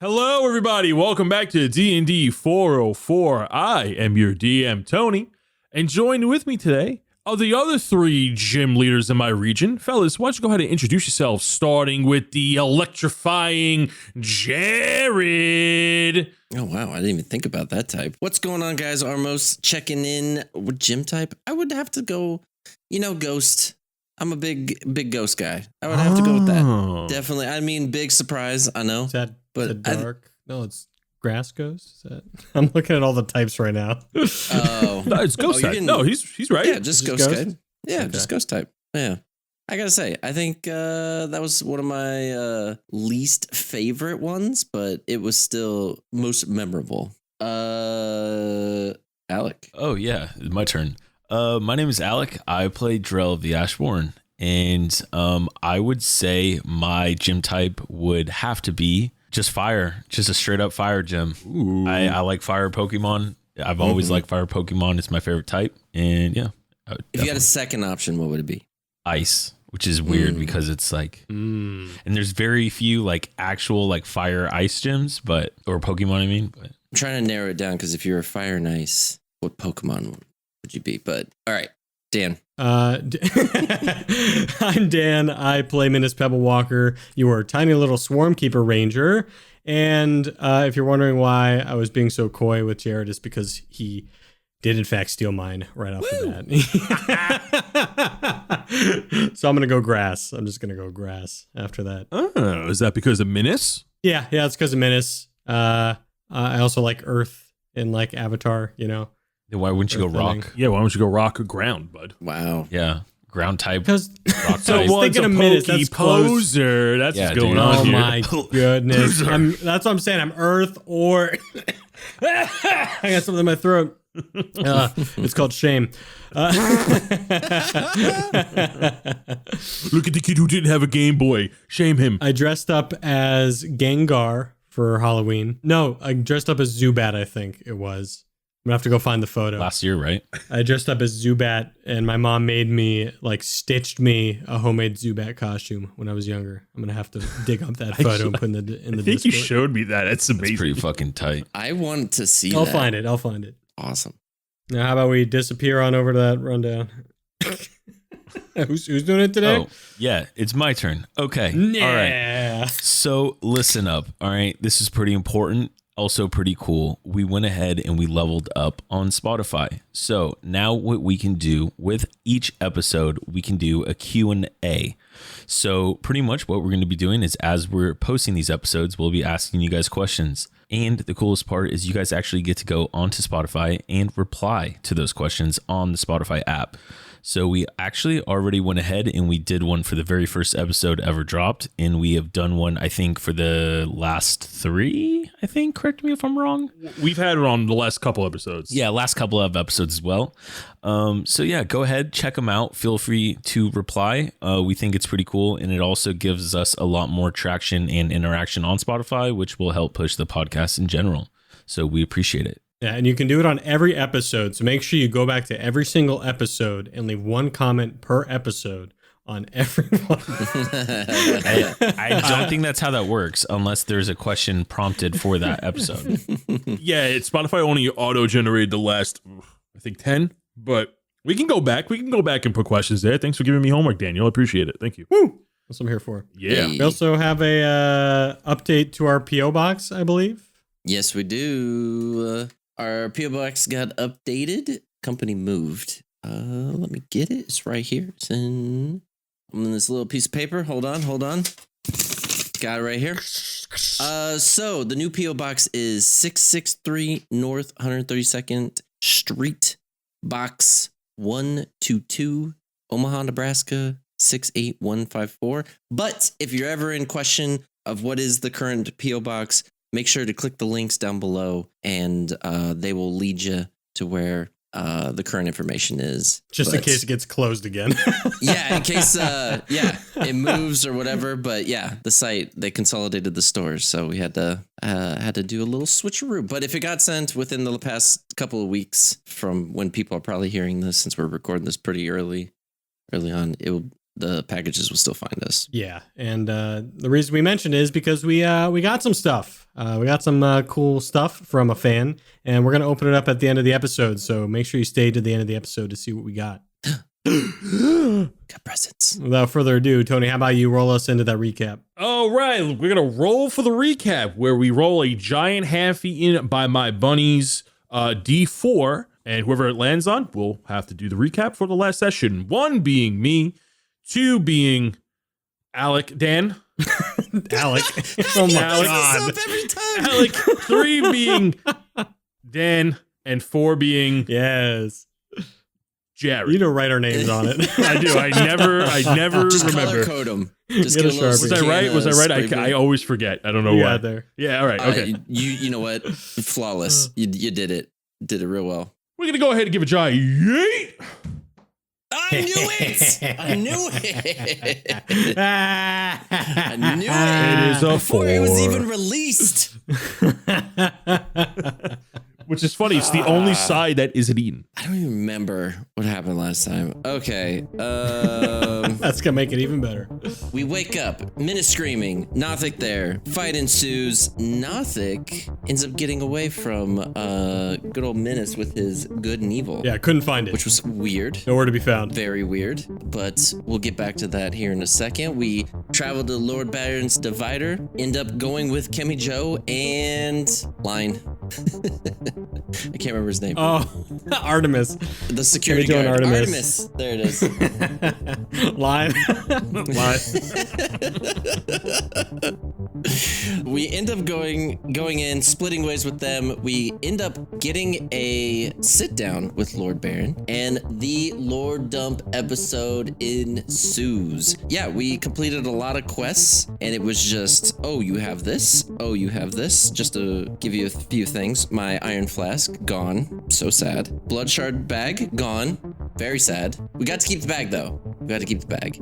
Hello, everybody. Welcome back to DND404. I am your DM, Tony, and joined with me today are the other three gym leaders in my region. Fellas, why don't you go ahead and introduce yourselves, starting with the electrifying Jared. Oh, wow. I didn't even think about that type. What's going on, guys? Armos checking in with gym type. I would have to go, Ghost. I'm a big Ghost guy. I would have to go with that. Definitely. I mean, big surprise. I know. Is that dark? No, it's grass ghost. Is that? I'm looking at all the types right now. Oh, no, it's ghost type. No, he's right. Yeah, just ghost type. Yeah, okay. Just ghost type. Yeah. I gotta say, I think that was one of my least favorite ones, but it was still most memorable. Alec. Oh yeah, my turn. My name is Alec. I play Drell the Ashborn, and I would say my gym type would have to be just fire, just a straight up fire gym. I like fire Pokemon. I've always liked fire Pokemon. It's my favorite type, and yeah. If you had a second option, what would it be? Ice, which is weird because it's like, and there's very few like actual like fire ice gyms, or Pokemon. I mean, but I'm trying to narrow it down because if you're a fire and ice, what Pokemon would you be? But all right, Dan. I'm Dan. I play Minas Pebble Walker. You are a tiny little Swarmkeeper Ranger. And if you're wondering why I was being so coy with Jared, it's because he did in fact steal mine right off the bat. So I'm going to go grass. I'm just going to go grass after that. Oh, is that because of Minas? Yeah, it's because of Minas. I also like Earth in like Avatar, Then why wouldn't you go rock? Yeah, why don't you go rock or ground, bud? Wow. Yeah, ground type. Because rock so type. one's a pokey poser. That's what's going on here. Oh my goodness. That's what I'm saying. I'm Earth or... I got something in my throat. It's called shame. Look at the kid who didn't have a Game Boy. Shame him. I dressed up as Gengar for Halloween. No, I dressed up as Zubat, I think it was. I'm gonna have to go find the photo. Last year, right? I dressed up as Zubat, and my mom made me, stitched me a homemade Zubat costume when I was younger. I'm gonna have to dig up that photo and put it in the I think you showed me that. That's amazing. That's pretty fucking tight. I want to see I'll that. find it. I'll find it. Awesome. Now, how about we disappear on over to that rundown? Who's doing it today? Oh, yeah, it's my turn. Okay. Yeah. All right. So listen up. All right. This is pretty important. Also pretty cool. We went ahead and we leveled up on Spotify. So now what we can do with each episode, we can do a Q&A. So pretty much what we're going to be doing is as we're posting these episodes, we'll be asking you guys questions. And the coolest part is you guys actually get to go onto Spotify and reply to those questions on the Spotify app. So we actually already went ahead and we did one for the very first episode ever dropped. And we have done one, I think, for the last 3, I think. Correct me if I'm wrong. We've had it on the last couple episodes. Yeah, last couple of episodes as well. So yeah, go ahead, check them out. Feel free to reply. We think it's pretty cool. And it also gives us a lot more traction and interaction on Spotify, which will help push the podcast in general. So we appreciate it. Yeah, and you can do it on every episode. So make sure you go back to every single episode and leave one comment per episode on every one. I don't think that's how that works unless there's a question prompted for that episode. Yeah, Spotify only auto-generated the last, I think, 10. But we can go back. We can go back and put questions there. Thanks for giving me homework, Daniel. I appreciate it. Thank you. Woo! That's what I'm here for. Yeah. We also have a update to our P.O. box, I believe. Yes, we do. Our P.O. box got updated. Company moved. Let me get it. It's right here. It's in this little piece of paper. Hold on. Got it right here. So the new P.O. box is 663 North 132nd Street, Box 122, Omaha, Nebraska 68154. But if you're ever in question of what is the current P.O. box, make sure to click the links down below and they will lead you to where the current information is. Just in case it gets closed again. Yeah, in case it moves or whatever. But yeah, the site, they consolidated the stores, so we had to do a little switcheroo. But if it got sent within the past couple of weeks from when people are probably hearing this, since we're recording this pretty early on, the packages will still find us. Yeah, and the reason we mentioned it is because we got some stuff. We got some cool stuff from a fan, and we're gonna open it up at the end of the episode. So make sure you stay to the end of the episode to see what we got. Got presents. Without further ado, Tony, how about you roll us into that recap? All right, we're gonna roll for the recap, where we roll a giant half eaten by my bunnies D4, and whoever it lands on will have to do the recap for the last session. 1 being me, 2 being Dan. Alec. Oh my God. god. Every time. Alec. 3 being Dan, and 4 being Yes. Jared. You don't write our names on it. I do. I never Just remember. color code them. Just Get get a a little Sharpie. Was I right? Was I right? spray I paint. always forget. I don't know You why. got there. Yeah. All right. Okay. You know what? Flawless. You did it. Did it real well. We're gonna go ahead and give a giant yeet. I knew it. I knew it. I knew it. It is a Before it was 4. even released. Which is funny. It's the only side that isn't eaten. I don't even remember what happened last time. Okay. That's gonna make it even better. We wake up. Minute screaming. Nothic there. Fight ensues. Nothic ends up getting away from good old Menace with his good and evil. Yeah, couldn't find it. Which was weird. Nowhere to be found. Very weird, but we'll get back to that here in a second. We travel to Lord Baron's Divider, end up going with Kemi Joe and Line. I can't remember his name. Oh, Artemis. The security Kemi Joe guard. and Artemis. There it is. Line. Line. We end up going in, splitting ways with them. We end up getting a sit down with Lord Baron, and the Lord Dump episode ensues. Yeah, we completed a lot of quests, and it was just, oh, you have this. Oh, you have this. Just to give you a few things. My iron flask, gone. So sad. Bloodshard bag, gone. Very sad. We got to keep the bag, though. We got to keep the bag.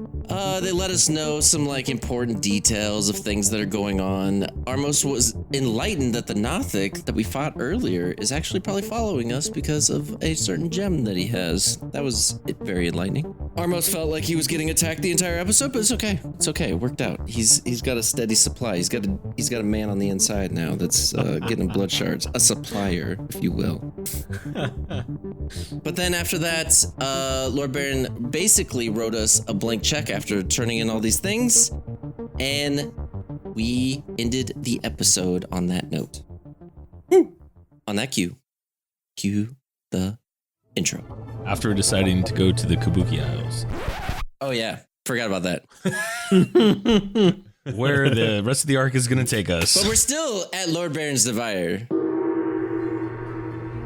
They let us know some, like, important details of things that are going on. Armos was enlightened that the Nothic that we fought earlier is actually probably following us because of a certain gem that he has. That was very enlightening. Armos felt like he was getting attacked the entire episode, but it's okay. It's okay. It worked out. He's got a steady supply. He's got a man on the inside now that's getting blood shards. A supplier, if you will. But then after that, Lord Baron basically wrote us a blank check after turning in all these things, and we ended the episode on that note. Woo! On that cue the intro. After deciding to go to the Kabuki Isles, Oh yeah, forgot about that. where the rest of the arc is going to take us. But we're still at Lord Baron's Divider.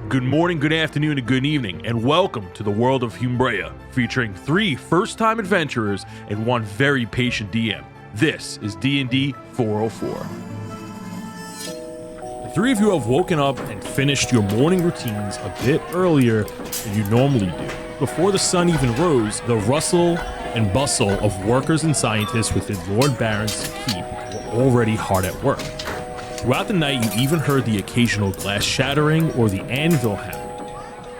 Good morning, good afternoon, and good evening, and welcome to the world of Humbrea, featuring 3 first-time adventurers and 1 very patient DM. This is DND404. The 3 of you have woken up and finished your morning routines a bit earlier than you normally do. Before the sun even rose, the rustle and bustle of workers and scientists within Lord Baron's keep were already hard at work. Throughout the night, you even heard the occasional glass shattering or the anvil hammering.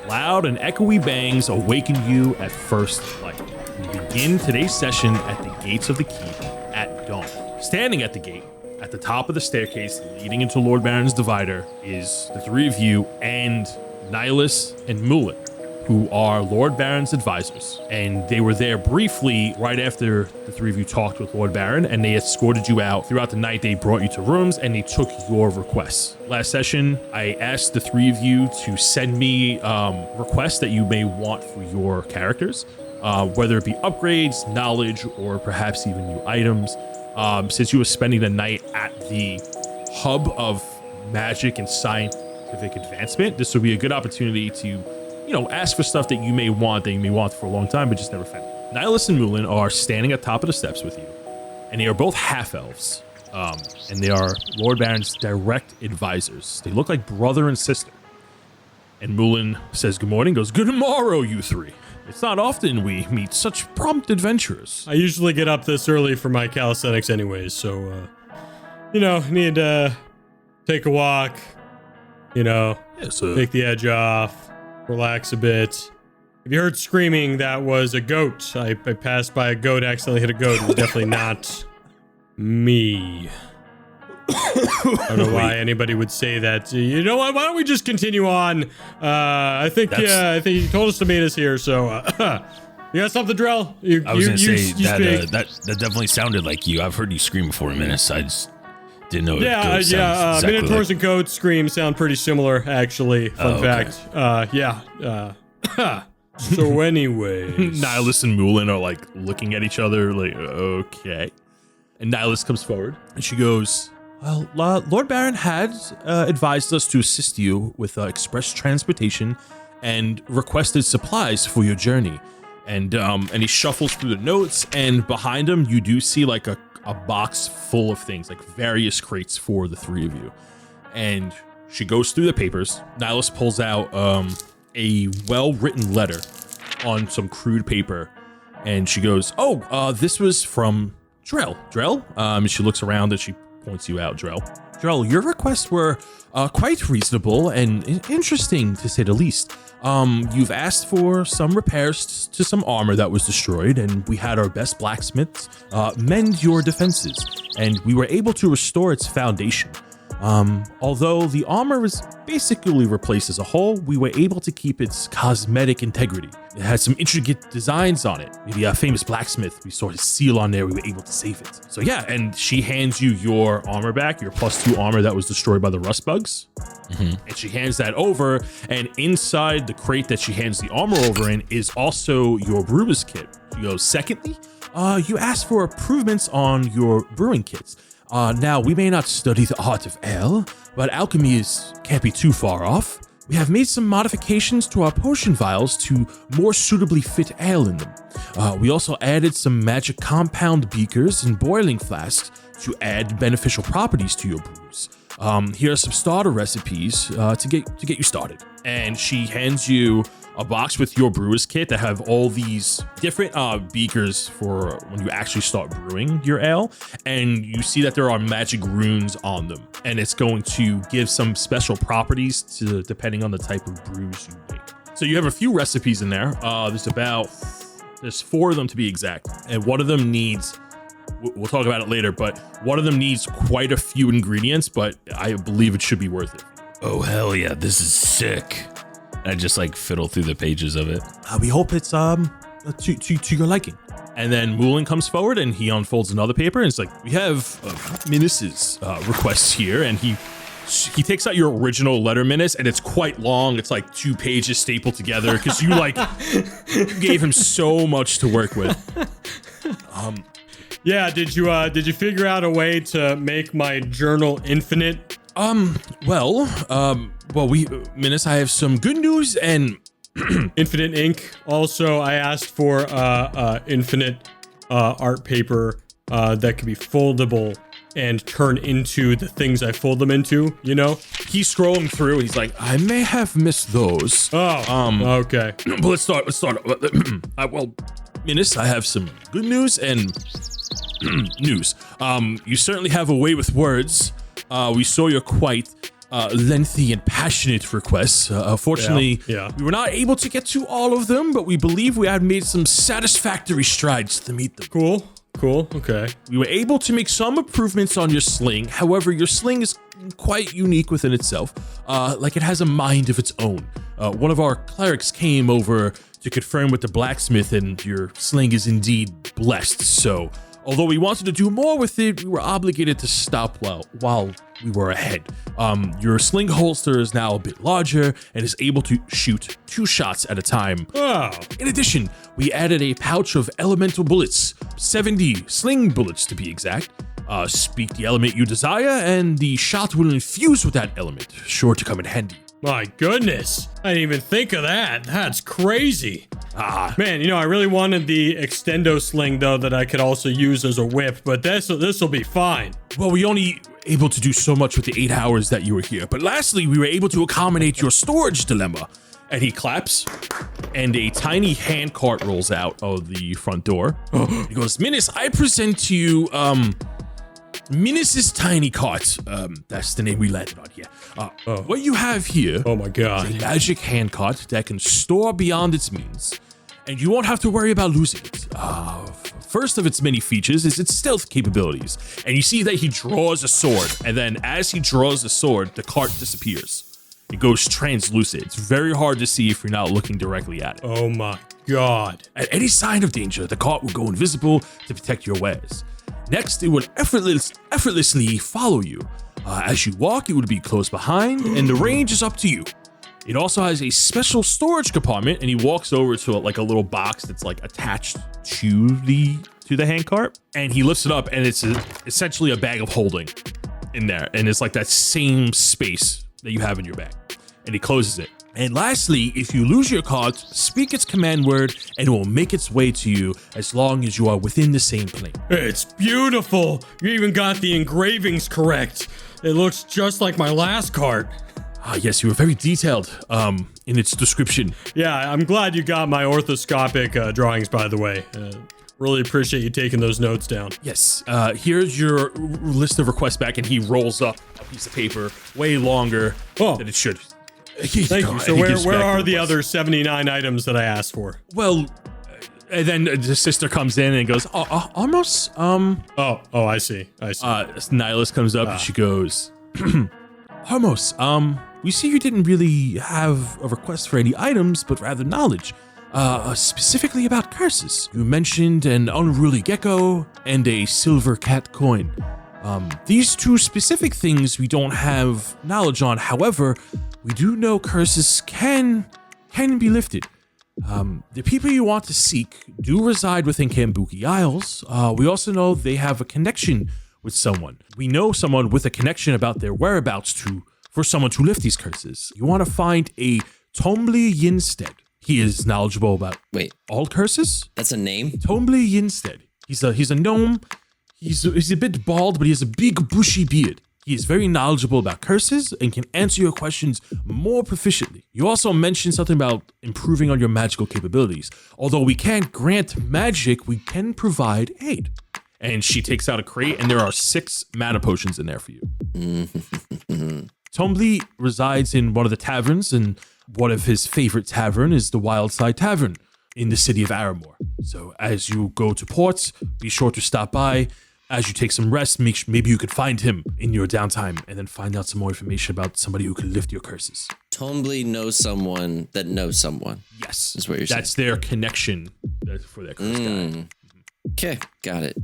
Loud and echoey bangs awakened you at first light. We begin today's session at the gates of the keep at dawn. Standing at the gate, at the top of the staircase leading into Lord Baron's Divider, is the 3 of you and Nihilus and Mulin, who are Lord Baron's advisors. And they were there briefly right after the 3 of you talked with Lord Baron, and they escorted you out. Throughout the night, they brought you to rooms and they took your requests. Last session, I asked the 3 of you to send me requests that you may want for your characters, whether it be upgrades, knowledge, or perhaps even new items. Since you were spending the night at the hub of magic and scientific advancement, this would be a good opportunity to ask for stuff that you may want for a long time, but just never found. Nihilus and Mulin are standing at top of the steps with you, and they are both half-elves, and they are Lord Baron's direct advisors. They look like brother and sister. And Mulin says good morning, goes, "Good morrow, you 3. It's not often we meet such prompt adventurers." I usually get up this early for my calisthenics anyways, so, need to take a walk, take the edge off, relax a bit, If you heard screaming, that was a goat. I passed by a goat, accidentally hit a goat. It was definitely not me. I don't know why anybody would say that. You know what? Why don't we just continue on? I think you told us to meet us here, so you got something, Drell? I was gonna say that definitely sounded like you. I've heard you scream before, Menace. I just didn't know. Exactly Minotaurs and goats scream sound pretty similar, actually. Fun fact. So anyway, Nihilus and Moulin are like looking at each other like, okay. And Nihilus comes forward and she goes, well, Lord Baron had advised us to assist you with express transportation and requested supplies for your journey. And he shuffles through the notes, and behind him you do see like a box full of things, like various crates for the three of you. And she goes through the papers. Nihilus pulls out a well-written letter on some crude paper, and she goes, this was from Drell. And she looks around and she points you out, Drell, your requests were quite reasonable and interesting, to say the least. You've asked for some repairs to some armor that was destroyed, and we had our best blacksmiths mend your defenses, and we were able to restore its foundation. Although the armor was basically replaced as a whole, we were able to keep its cosmetic integrity. It had some intricate designs on it. Maybe a famous blacksmith, we saw his seal on there, we were able to save it. So yeah, and she hands you your armor back, your +2 armor that was destroyed by the rust bugs. Mm-hmm. And she hands that over, and inside the crate that she hands the armor over in is also your brewer's kit. She goes, secondly, you asked for improvements on your brewing kits. Now, we may not study the art of ale, but alchemy can't be too far off. We have made some modifications to our potion vials to more suitably fit ale in them. We also added some magic compound beakers and boiling flasks to add beneficial properties to your brews. Here are some starter recipes to get you started. And she hands you a box with your brewer's kit that have all these different beakers for when you actually start brewing your ale, and you see that there are magic runes on them, and it's going to give some special properties to depending on the type of brews you make. So you have a few recipes in there. There's 4 of them to be exact, and one of them needs, we'll talk about it later, but one of them needs quite a few ingredients, but I believe it should be worth it. Oh hell yeah, this is sick. I just like fiddle through the pages of it. We hope it's to your liking. And then Moulin comes forward and he unfolds another paper, and it's like, we have Menace's requests here, and he takes out your original letter, Menace, and it's quite long. It's like 2 pages stapled together because you gave him so much to work with. Yeah, did you figure out a way to make my journal infinite? Menace, I have some good news and infinite ink. Also, I asked for infinite art paper that could be foldable and turn into the things I fold them into, you know? He's scrolling through and he's like, I may have missed those. Oh, okay. But let's start. Menace, I have some good news and news. You certainly have a way with words. We saw your quite lengthy and passionate requests. Fortunately, we were not able to get to all of them, but we believe we had made some satisfactory strides to meet them. Cool, okay. We were able to make some improvements on your sling. However, your sling is quite unique within itself. Like it has a mind of its own. One of our clerics came over to confirm with the blacksmith, and your sling is indeed blessed. So, although we wanted to do more with it, we were obligated to stop while we were ahead. Your sling holster is now a bit larger and is able to shoot 2 shots at a time. Oh. In addition, we added a pouch of elemental bullets, 70 sling bullets to be exact. Speak the element you desire, and the shot will infuse with that element, sure to come in handy. My goodness, I didn't even think of that. That's crazy. Man, I really wanted the extendo sling though that I could also use as a whip, but this'll be fine. Well, we only able to do so much with the 8 hours that you were here. But lastly, we were able to accommodate your storage dilemma. And he claps, and a tiny hand cart rolls out of the front door. He goes, Menace, I present to you Minus's Tiny Cart. That's the name we landed on here. What you have here Oh my is a god. magic hand cart that can store beyond its means, and you won't have to worry about losing it. First of its many features is its stealth capabilities, and you see that he draws a sword, and then as he draws the sword, the cart disappears. It goes translucent. It's very hard to see if you're not looking directly at it. Oh my god. At any sign of danger, the cart will go invisible to protect your wares. Next, it will effortlessly follow you. As you walk, it will be close behind, and the range is up to you. It also has a special storage compartment, and he walks over to like a little box that's like attached to the handcart, and he lifts it up, and it's essentially a bag of holding in there, and it's like that same space that you have in your bag, and he closes it. And lastly, if you lose your cart, speak its command word, and it will make its way to you as long as you are within the same plane. It's beautiful. You even got the engravings correct. It looks just like my last cart. Yes, you were very detailed in its description. Yeah, I'm glad you got my orthoscopic drawings, by the way. Really appreciate you taking those notes down. Yes, here's your list of requests back, and he rolls up a piece of paper way longer than it should. Thank you. So where are the other 79 items that I asked for? Well, and then the sister comes in and goes, almost, Oh, I see. Nihilus comes up and she goes, Hermos, we see you didn't really have a request for any items, but rather knowledge, specifically about curses. You mentioned an unruly gecko and a silver cat coin. These two specific things we don't have knowledge on. However, we do know curses can be lifted. The people you want to seek do reside within Kambuki Isles. We also know they have a connection with someone. We know someone with a connection about their whereabouts for someone to lift these curses. You want to find a Tombly Yinstead. He is knowledgeable about all curses. That's a name? Tombly Yinstead. He's a gnome. He's a bit bald, but he has a big bushy beard. He is very knowledgeable about curses and can answer your questions more proficiently. You also mentioned something about improving on your magical capabilities. Although we can't grant magic, we can provide aid. And she takes out a crate, and there are 6 mana potions in there for you. Tombly resides in one of the taverns, and one of his favorite tavern is the Wildside Tavern in the city of Aramore. So as you go to port, be sure to stop by. As you take some rest, maybe you could find him in your downtime and then find out some more information about somebody who can lift your curses. Tombly knows someone that knows someone. Yes. Is what you're saying. That's their connection for that curse guy. Okay, got it.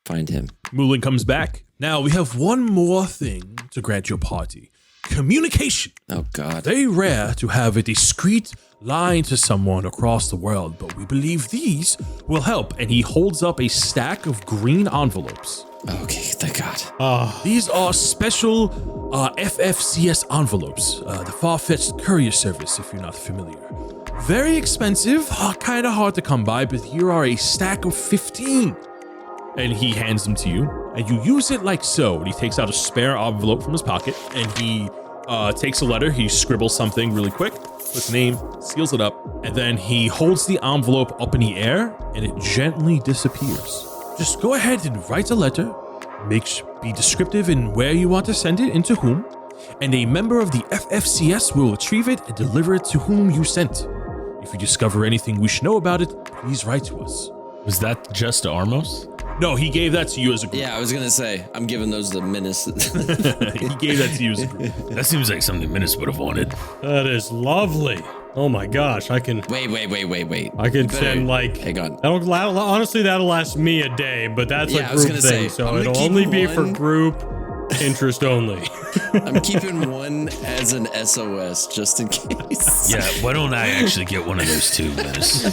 Find him. Moulin comes back. Now we have one more thing to grant your party. Communication. Oh, God. Very rare to have a discreet line to someone across the world, but we believe these will help. And he holds up a stack of green envelopes. Okay, thank God. These are special FFCS envelopes, the far-fetched courier service, if you're not familiar. Very expensive, kind of hard to come by, but here are a stack of 15. And he hands them to you, and you use it like so. And he takes out a spare envelope from his pocket, and he takes a letter. He scribbles something really quick, puts name, seals it up, and then he holds the envelope up in the air, and it gently disappears. Just go ahead and write a letter. Be descriptive in where you want to send it and to whom, and a member of the FFCS will retrieve it and deliver it to whom you sent. If you discover anything we should know about it, please write to us. Was that just Armos? No, he gave that to you as a group. Yeah, I was going to say, I'm giving those to Menace. He gave that to you as a group. That seems like something Menace would have wanted. That is lovely. Oh my gosh, I can. Wait. I can send like. Hang on. Honestly, that'll last me a day, but that's Yeah, I a was group gonna thing, say, so I'm gonna it'll keep only be for one. group interest only. I'm keeping one as an SOS just in case. Yeah, why don't I actually get one of those too, Menace?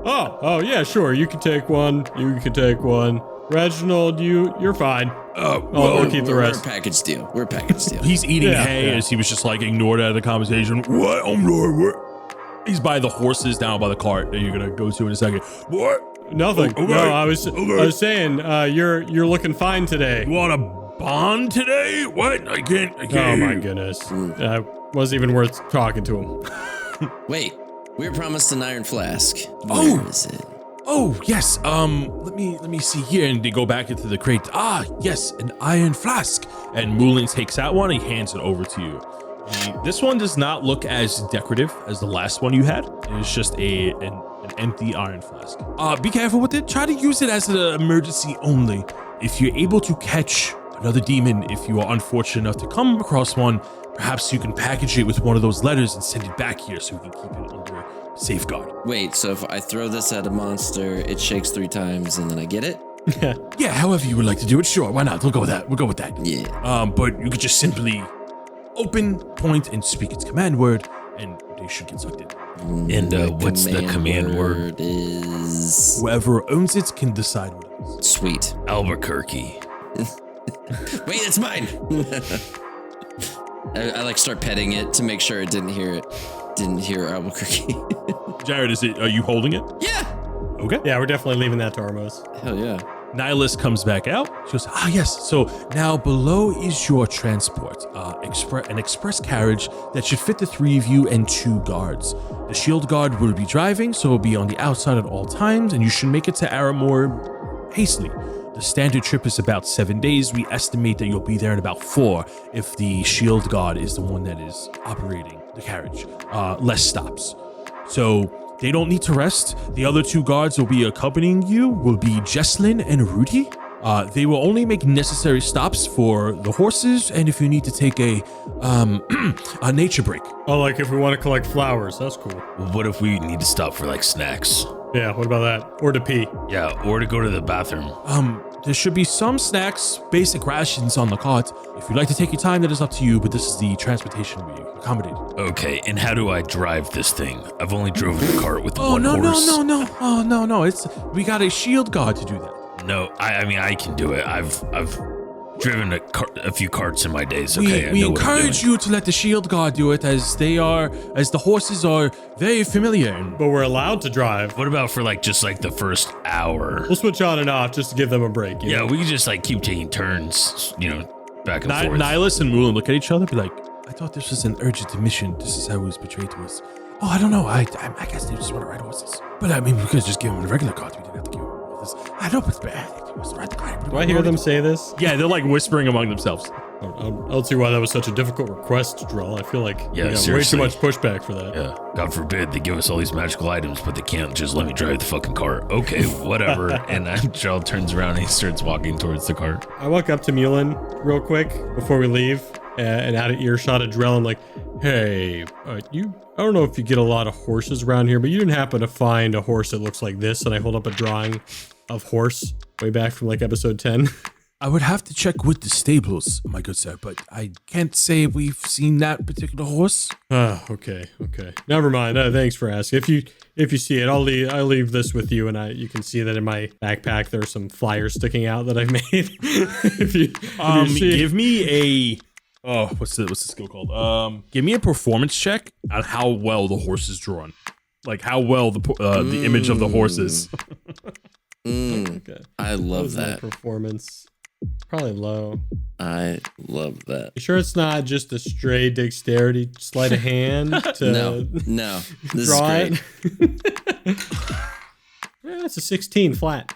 Oh yeah, sure. You can take one. You can take one. Reginald, you're fine. I'll keep the rest. We're a package deal. We're a package deal. He's eating Yeah, hay yeah. as he was just like ignored out of the conversation. What? What? He's by the horses down by the cart that you're gonna go to in a second. What? Nothing. Okay. No, I was saying, you're looking fine today. You want a bond today? What? I can't. Oh my goodness. Wasn't even worth talking to him. Wait, we were promised an iron flask. Oh. Where is it? Oh, yes. Let me see here. And they go back into the crate. Ah, yes, an iron flask. And Moulin takes out one. He hands it over to you. This one does not look as decorative as the last one you had. It's just an empty iron flask. Be careful with it. Try to use it as an emergency only. If you're able to catch another demon, if you are unfortunate enough to come across one, perhaps you can package it with one of those letters and send it back here so we can keep it under safeguard. Wait, so if I throw this at a monster, it shakes 3 times and then I get it? Yeah, however you would like to do it. Sure, why not? We'll go with that. Yeah. But you could just simply open, point, and speak its command word, and they should get sucked in. And what's the command word? Is Whoever owns it can decide what it is. sweet. Albuquerque. Wait, it's mine. I like start petting it to make sure it didn't hear Albuquerque. Jared, are you holding it? Yeah. Okay. Yeah, we're definitely leaving that to Armos. Hell yeah. Nihilus comes back out. She goes, yes. So now below is your transport, an express carriage that should fit the 3 of you and 2 guards. The shield guard will be driving, so it'll be on the outside at all times, and you should make it to Aramore hastily. The standard trip is about 7 days. We estimate that you'll be there in about 4 if the shield guard is the one that is operating the carriage. Less stops. So they don't need to rest. The other 2 guards will be accompanying you will be Jesslyn and Rudy. They will only make necessary stops for the horses and if you need to take a nature break. Oh, like if we want to collect flowers, that's cool. What if we need to stop for like snacks? Yeah, what about that? Or to pee. Yeah, or to go to the bathroom. There should be some snacks, basic rations on the cart. If you'd like to take your time, that is up to you, but this is the transportation we accommodated. Okay, and how do I drive this thing? I've only driven a cart with one horse. No. We got a shield guard to do that. No, I mean I can do it. I've driven a few carts in my days. Okay, We encourage you to let the shield guard do it as the horses are very familiar. But we're allowed to drive. What about for just the first hour? We'll switch on and off just to give them a break. You Yeah, know? we can just keep taking turns, back and forth. Nihilus and Moulin look at each other, be like, I thought this was an urgent mission. This is how it was portrayed to us. Oh, I don't know. I guess they just want to ride horses. But I mean, we could just give them the regular cart. We didn't have to give them all this. I know, but it's bad. Do I hear them say this? Yeah, they're like whispering among themselves. I don't see why that was such a difficult request, Drill. I feel like Yeah, we got way too seriously. much pushback for that. Yeah, God forbid they give us all these magical items, but they can't just let me drive the fucking cart. Okay, whatever. And Gerald turns around and he starts walking towards the cart. I walk up to Mulin real quick before we leave and out of earshot of Drell. I'm like, hey, I don't know if you get a lot of horses around here, but you didn't happen to find a horse that looks like this? And I hold up a drawing of horse way back from episode 10. I would have to check with the stables, my good sir, but I can't say we've seen that particular horse. Okay. Never mind. Thanks for asking. If you see it, I'll leave this with you, and you can see that in my backpack there are some flyers sticking out that I've made. if you see. Give me a what's the skill called? Give me a performance check on how well the horse is drawn, like how well the image of the horse is. Okay. I love My that. performance. Probably low. I love that. You sure it's not just a stray dexterity sleight of hand to No. This is draw great. it? Yeah, it's a 16 flat.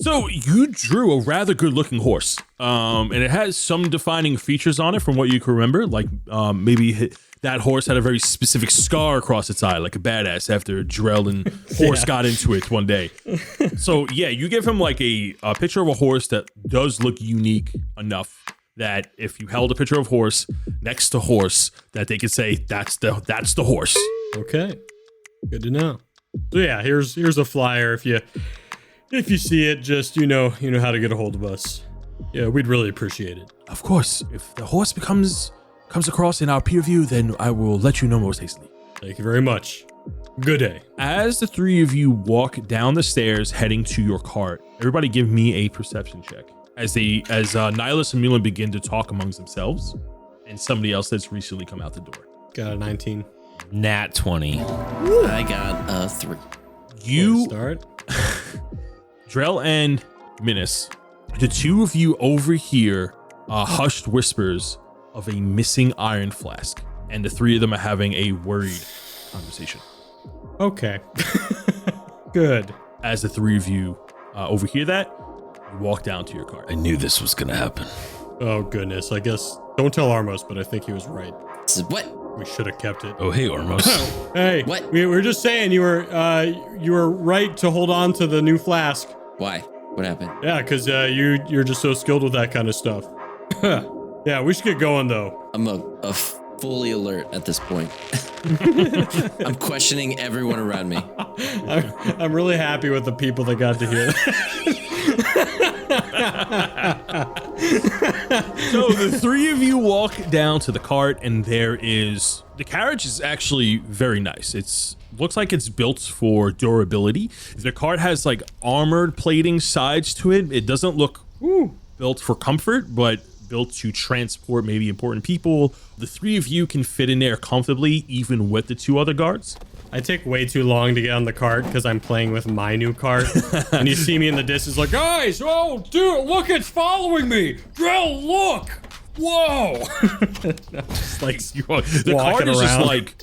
So you drew a rather good-looking horse, and it has some defining features on it from what you can remember. Like maybe that horse had a very specific scar across its eye, like a badass after Drell and Horse got into it one day. So yeah, you give him like a picture of a horse that does look unique enough that if you held a picture of horse next to horse, that they could say that's the horse. Okay, good to know. So yeah, here's a flyer. If you see it, just you know how to get a hold of us. Yeah, we'd really appreciate it. Of course, if the horse comes across in our peer view, then I will let you know most hastily. Thank you very much. Good day. As the 3 of you walk down the stairs heading to your cart, everybody give me a perception check. As Nihilus and Mulin begin to talk amongst themselves, and somebody else that's recently come out the door. Got a 19. Nat 20. I got a 3. You, Start. Drell and Minas, the 2 of you overhear hushed whispers of a missing iron flask, and the 3 of them are having a worried conversation. Okay. Good. as the three of you overhear that, you walk down to your cart. I knew this was gonna happen. Oh, goodness. I guess, don't tell Armos, but I think he was right. What? We should have kept it. Oh, hey, Ormos. Hey, What? we were just saying you were right to hold on to the new flask. Why? What happened? Yeah, because you're just so skilled with that kind of stuff. Yeah, we should get going, though. I'm fully alert at this point. I'm questioning everyone around me. I'm really happy with the people that got to hear that. So the three of you walk down to the cart, and the carriage is actually very nice. Looks like it's built for durability. The cart has like armored plating sides to it. It doesn't look built for comfort, but built to transport maybe important people. The three of you can fit in there comfortably, even with the two other guards. I take way too long to get on the cart because I'm playing with my new cart. And you see me in the distance like, guys, oh, dude, look, it's following me. Drill, look. Whoa. Like the cart is just around. like,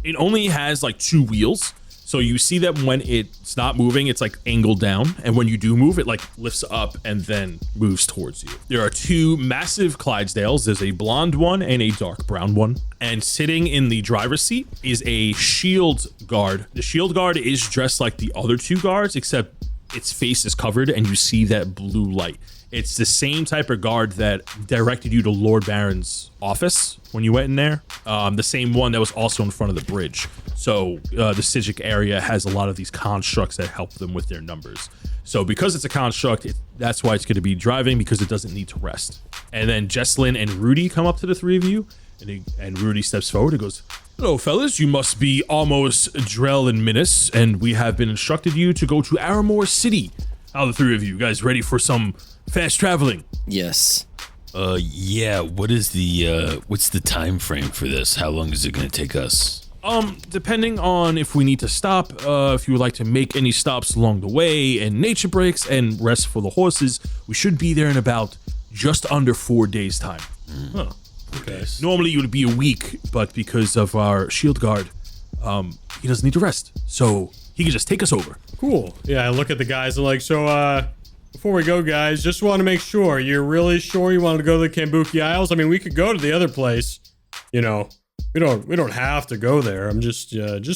it only has like two wheels. So you see that when it's not moving, it's like angled down. And when you do move, it like lifts up and then moves towards you. There are two massive Clydesdales. There's a blonde one and a dark brown one. And sitting in the driver's seat is a shield guard. The shield guard is dressed like the other two guards, except its face is covered and you see that blue light. It's the same type of guard that directed you to Lord Baron's office when you went in there. The same one that was also in front of the bridge. So the Sijic area has a lot of these constructs that help them with their numbers. So because it's a construct, that's why it's going to be driving, because it doesn't need to rest. And then Jesslyn and Rudy come up to the three of you, and Rudy steps forward and goes, "Hello, fellas. You must be Amos, Drell, and Minas, and we have been instructed you to go to Aramore City. How are the three of you guys ready for some fast traveling?" Yes. Yeah. What's the time frame for this? How long is it gonna take us? Depending on if we need to stop, if you would like to make any stops along the way and nature breaks and rest for the horses, we should be there in about just under 4 days time. Huh. Okay. Normally it would be a week, but because of our shield guard, he doesn't need to rest. So he can just take us over. Cool. Yeah, I look at the guys and like, so, before we go, guys, just want to make sure you're really sure you want to go to the Kambuki Isles. I mean, we could go to the other place. You know, we don't have to go there. I'm just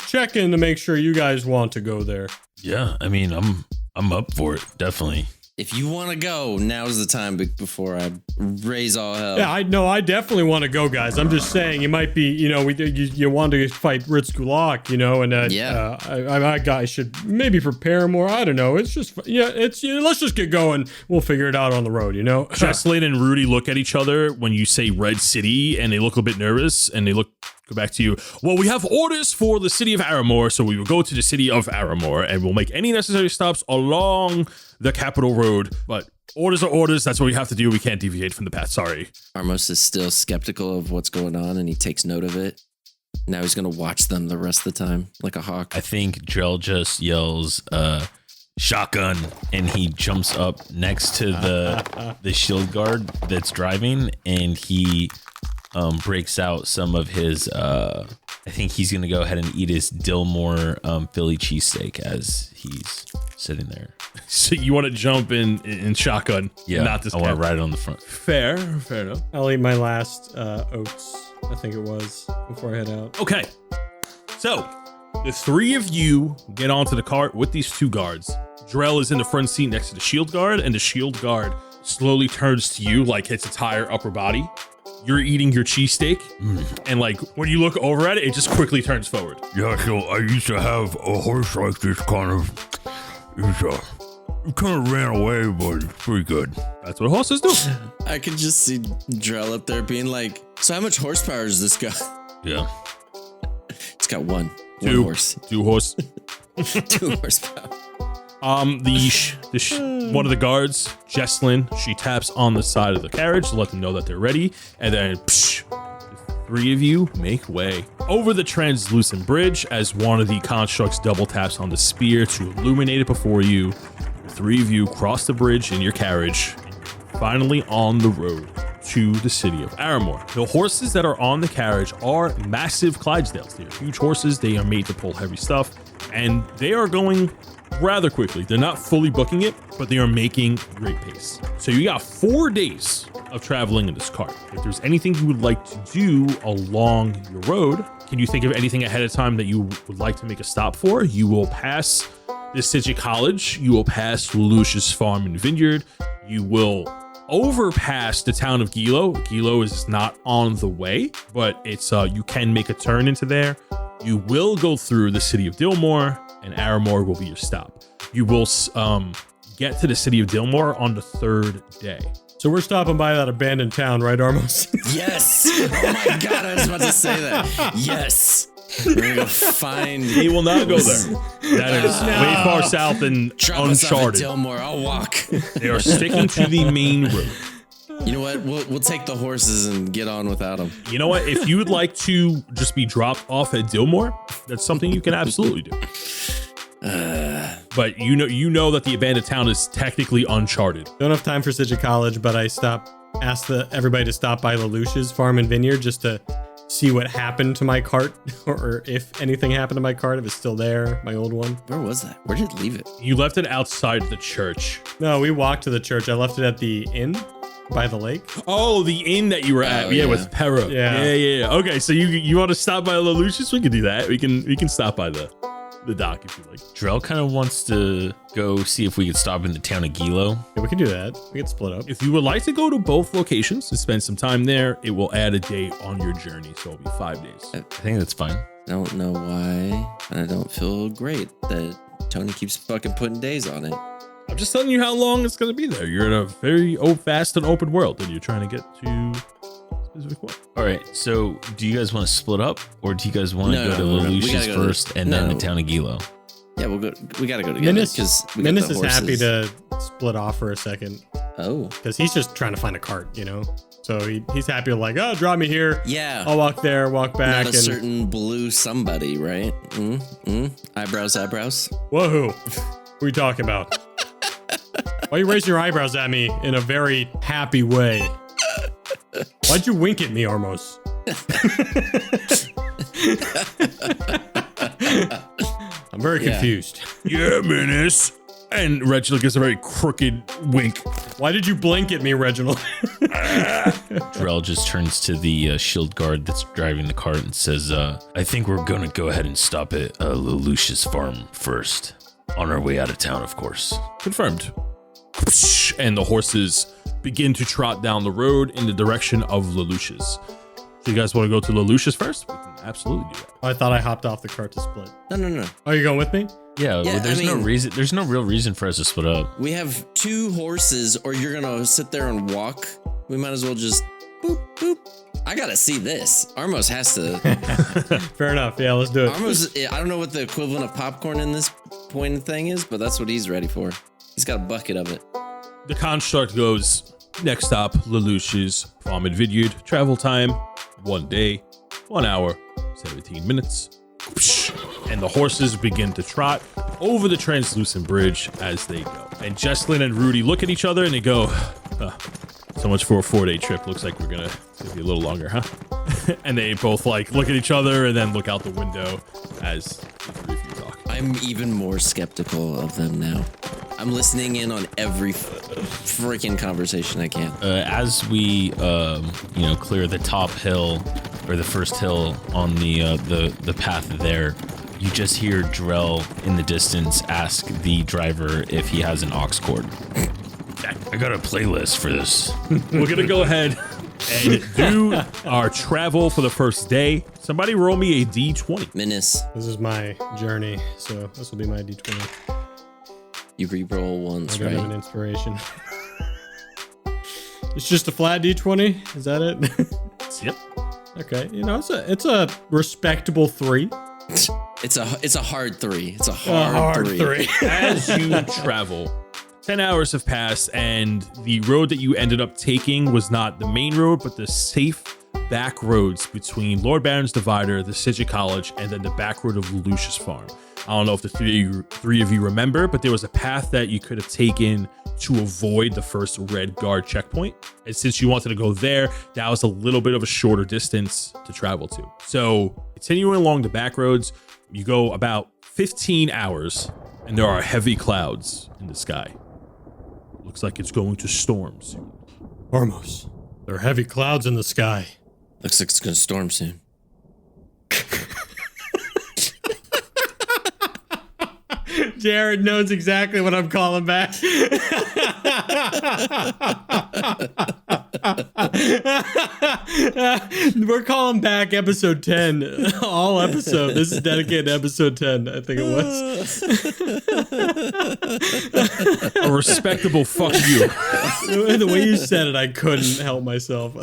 checking to make sure you guys want to go there. Yeah, I mean, I'm up for it, definitely. If you want to go, now's the time before I raise all hell. Yeah, I definitely want to go, guys. I'm just saying, you might be, you want to fight Ritz Gulak, and I should maybe prepare more. I don't know. It's just, let's just get going. We'll figure it out on the road, Jesslyn and Rudy look at each other when you say Red City, and they look a bit nervous, and they go back to you. Well, we have orders for the city of Aramore, so we will go to the city of Aramore, and we'll make any necessary stops along the capital road. But orders are orders. That's what we have to do. We can't deviate from the path. Sorry. Armos is still skeptical of what's going on, and he takes note of it. Now he's going to watch them the rest of the time, like a hawk. I think Drell just yells, shotgun, and he jumps up next to the shield guard that's driving, and he breaks out some of his, I think he's going to go ahead and eat his Dillmore Philly cheesesteak as he's sitting there. So you want to jump in shotgun? Yeah, not this. I want to ride it on the front. Fair enough. I'll eat my last oats, I think it was, before I head out. Okay. So the three of you get onto the cart with these two guards. Drell is in the front seat next to the shield guard, and the shield guard slowly turns to you, like its entire upper body. You're eating your cheesesteak, and like when you look over at it, it just quickly turns forward. Yeah, so I used to have a horse like this it kind of ran away, but it's pretty good. That's what horses do. I could just see Drell up there being like, so how much horsepower is this guy? Yeah. It's got one Two horse. 2 horse. 2 horsepower. One of the guards, Jesslyn, she taps on the side of the carriage to let them know that they're ready, and then the three of you make way over the translucent bridge as one of the constructs double taps on the spear to illuminate it before you. The three of you cross the bridge in your carriage, finally on the road to the city of Aramore. The horses that are on the carriage are massive Clydesdales. They're huge horses. They are made to pull heavy stuff, and they are going rather quickly. They're not fully booking it, but they are making great pace. So you got 4 days of traveling in this cart. If there's anything you would like to do along your road, can you think of anything ahead of time that you would like to make a stop for? You will pass the City College. You will pass Lucius Farm and Vineyard. You will overpass the town of Gilo. Gilo is not on the way, but it's you can make a turn into there. You will go through the city of Dillmore, and Aramore will be your stop. You will get to the city of Dillmore on the 3rd day. So we're stopping by that abandoned town, right, Armos? Yes. Oh my God, I was about to say that. Yes. We're gonna go find. He will not go there. That is way far south and Drop us off at uncharted. Dillmore. I'll walk. They are sticking to the main road. You know what? We'll take the horses and get on without them. You know what? If you would like to just be dropped off at Dillmore, that's something you can absolutely do. But you know that the abandoned town is technically uncharted. Don't have time for City College, but I asked everybody to stop by Lelouch's Farm and Vineyard just to see what happened to my cart, or if anything happened to my cart, if it's still there, my old one. Where was that? Where did it leave it? You left it outside the church. No, we walked to the church. I left it at the inn by the lake. Oh, the inn that you were at. Oh, yeah, yeah. with Pero. Yeah. Yeah. Okay, so you want to stop by Lelouch's? We can do that. We can stop by the dock if you like. Drell kind of wants to go see if we could stop in the town of Gilo. Yeah, we can do that. We can split up. If you would like to go to both locations and spend some time there, it will add a day on your journey. So it'll be 5 days. I think that's fine. I don't know why, but I don't feel great that Tony keeps fucking putting days on it. I'm just telling you how long it's going to be there. You're in a very vast and open world and you're trying to get to a specific point. All right. So do you guys want to split up, or do you guys want to No, go to no, no, no. We Lelouch's gotta go to- first and then no. the town of Gilo? Yeah, we gotta go together because Menace is happy to split off for a second Oh, because he's just trying to find a cart, you know? So he's happy to like, oh, drop me here. yeah. I'll walk there, walk back. Not a certain blue somebody, right? Eyebrows. Whoa, what are you talking about? Why are you raising your eyebrows at me in a very happy way? Why'd you wink at me, Armos? I'm very confused. Yeah, Menace. And Reginald gives a very crooked wink. Why did you blink at me, Reginald? Drell just turns to the shield guard that's driving the cart and says, I think we're going to go ahead and stop at Lelouch's farm first. On our way out of town, of course. Confirmed. And the horses begin to trot down the road in the direction of Lelouch's. So you guys want to go to Lelouch's first? We can absolutely do that. I thought I hopped off the cart to split. No. Oh, you going with me? Yeah, Yeah, well, there's I no mean- reason. There's no real reason for us to split up. We have 2 horses, or you're gonna sit there and walk. We might as well just boop boop. I gotta see this. Armos has to. Fair enough. Yeah, let's do it. Armos. I don't know what the equivalent of popcorn in this point thing is, but that's what he's ready for. He's got a bucket of it. The construct goes, next stop, Lelouch's Farm and Vineyard. Travel time, 1 day, 1 hour, 17 minutes. And the horses begin to trot over the translucent bridge as they go. And Jesslyn and Rudy look at each other and they go, so much for a 4-day trip. Looks like it's gonna be a little longer, huh? And they both like look at each other and then look out the window as the 3 of you talk. I'm even more skeptical of them now. I'm listening in on every freaking conversation I can. As we, clear the top hill or the first hill on the path there, you just hear Drell in the distance ask the driver if he has an aux cord. I got a playlist for this. We're gonna go ahead and do our travel for the first day. Somebody roll me a D20. Menace, This is my journey, so this will be my D20. you re-roll once, I don't have an right? inspiration. It's just a flat D20. Is that it? Yep. Okay, it's a respectable 3. It's a hard 3. It's a hard, three. As you travel, 10 hours have passed, and the road that you ended up taking was not the main road, but the safe back roads between Lord Baron's Divider, the Sidget College, and then the back road of Lelouch's Farm. I don't know if the three of you remember, but there was a path that you could have taken to avoid the first Red Guard checkpoint. And since you wanted to go there, that was a little bit of a shorter distance to travel to. So continuing along the back roads, you go about 15 hours and there are heavy clouds in the sky. Looks like it's going to storm soon. Ormos, there are heavy clouds in the sky. Looks like it's gonna storm soon. Jared knows exactly what I'm calling back. We're calling back episode 10. All episode. This is dedicated to episode 10, I think it was. A respectable fuck you. The way you said it, I couldn't help myself.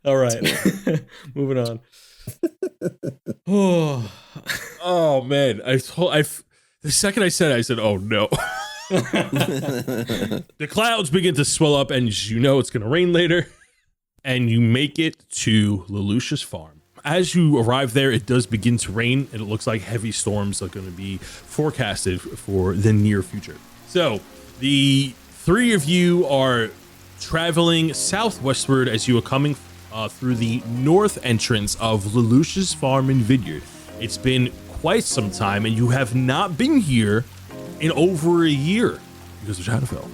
All right. Moving on. Oh man, the second I said, oh no. The clouds begin to swell up, and you know it's going to rain later. And you make it to Lelouch's farm. As you arrive there, it does begin to rain, and it looks like heavy storms are going to be forecasted for the near future. So the three of you are traveling southwestward as you are coming through the north entrance of Lelouch's farm and vineyard. It's been quite some time, and you have not been here in over a year because of Shadowfell.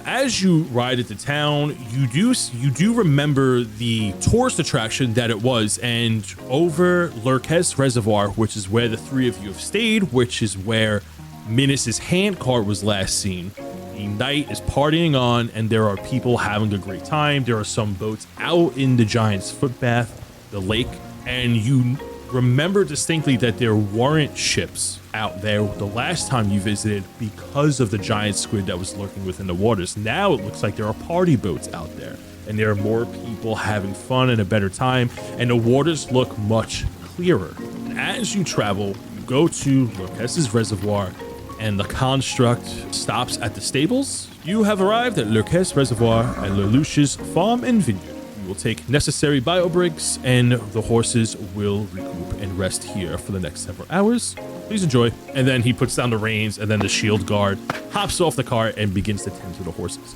As you ride into town, you do remember the tourist attraction that it was, and over Lurkes Reservoir, which is where the three of you have stayed, which is where Minis's handcart was last seen. The night is partying on, and there are people having a great time. There are some boats out in the Giant's Footbath, the lake, and you remember distinctly that there weren't ships out there the last time you visited because of the giant squid that was lurking within the waters. Now it looks like there are party boats out there, and there are more people having fun and a better time, and the waters look much clearer. And as you travel, you go to Lurkes' Reservoir, and the construct stops at the stables. You have arrived at Lurkes Reservoir and Lelouch's farm and vineyard. You will take necessary bio breaks, and the horses will recoup and rest here for the next several hours. Please enjoy. And then he puts down the reins, and then the shield guard hops off the cart and begins to tend to the horses.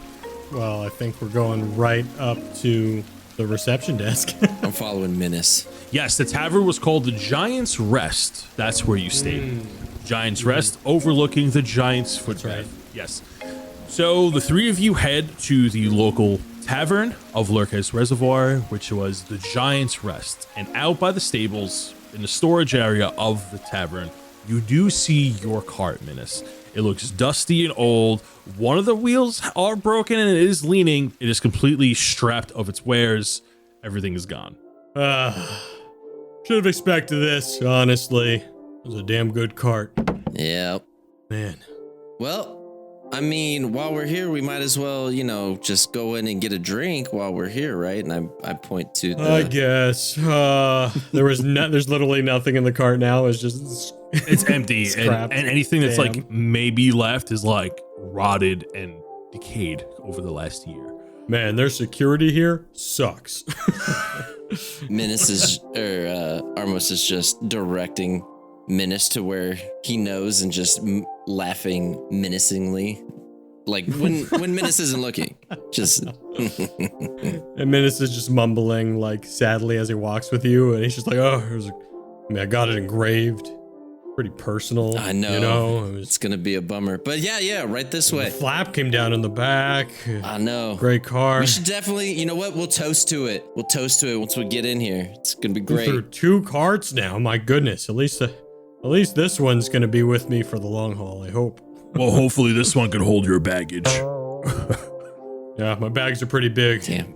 Well, I think we're going right up to the reception desk. I'm following Minis. Yes, the tavern was called the Giant's Rest. That's where you stayed. Giant's Rest, overlooking the Giant's Footbath. right. Yes. So the three of you head to the local tavern of Lurkes Reservoir, which was the Giant's Rest. And out by the stables, in the storage area of the tavern, you do see your cart, Minis. It looks dusty and old. One of the wheels are broken and it is leaning. It is completely stripped of its wares. Everything is gone. Should have expected this, honestly. It was a damn good cart. Yep. Man. Well, I mean, while we're here, we might as well, just go in and get a drink while we're here, right? And I point to the... I guess. There's literally nothing in the cart now. It's just... It's empty. and anything that's Damn. like maybe left is like rotted and decayed over the last year. Man, their security here sucks. Armos is just directing Minis to where he knows and just laughing menacingly. Like when Minis isn't looking. Just... And Minis is just mumbling, like, sadly as he walks with you. And he's just like, I got it engraved. Pretty personal. I know. You know, it's going to be a bummer. But yeah, right this way. The flap came down in the back. I know. Great car. We should definitely, you know what? We'll toast to it. We'll toast to it once we get in here. It's going to be great. Through 2 carts now. My goodness. At least this one's going to be with me for the long haul, I hope. Well, hopefully this one can hold your baggage. Yeah, my bags are pretty big. Damn.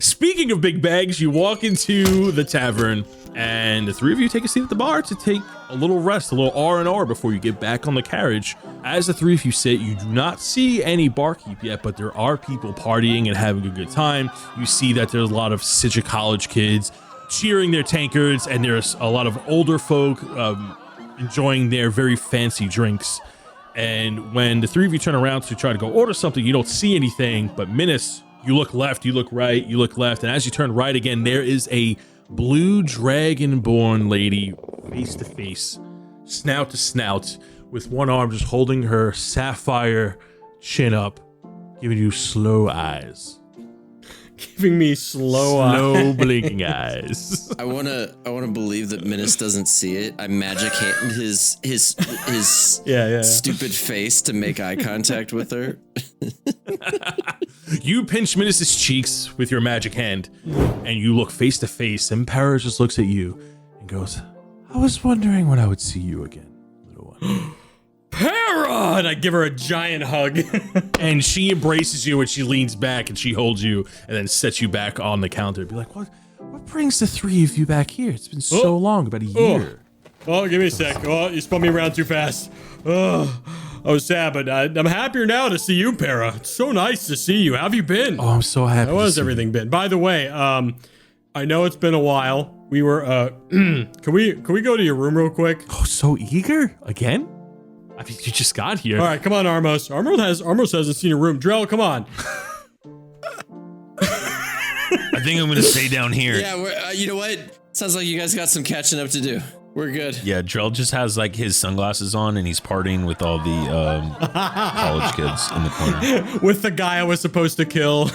Speaking of big bags, you walk into the tavern, and the three of you take a seat at the bar to take a little rest, a little R&R before you get back on the carriage. As the three of you sit, you do not see any barkeep yet, but there are people partying and having a good time. You see that there's a lot of Sidra College kids cheering their tankards, and there's a lot of older folk enjoying their very fancy drinks. And when the three of you turn around to try to go order something, you don't see anything, but Minis, you look left, you look right, you look left, and as you turn right again, there is a blue dragonborn lady face to face, snout to snout, with one arm just holding her sapphire chin up, giving you slow eyes. giving me slow eyes. No blinking eyes. I wanna believe that Menace doesn't see it. I magic hand his Yeah. stupid face to make eye contact with her. You pinch Menace's cheeks with your magic hand, and you look face to face, and Para just looks at you and goes, I was wondering when I would see you again, little one. Para! And I give her a giant hug. And she embraces you, and she leans back, and she holds you, and then sets you back on the counter. Be like, what brings the three of you back here? It's been so long, about a year. Oh, give me a sec. Oh, you spun me around too fast. Oh, I was sad, but I'm happier now to see you, Para. It's so nice to see you. How have you been? Oh, I'm so happy. How has everything been? By the way, I know it's been a while. We were, can we go to your room real quick? Oh, so eager? Again? I mean, you just got here. All right, come on, Armos. Armos hasn't seen your room. Drell, come on. I think I'm gonna stay down here. Yeah, we're, you know what? Sounds like you guys got some catching up to do. We're good. Yeah, Drell just has like his sunglasses on and he's partying with all the college kids in the corner. With the guy I was supposed to kill.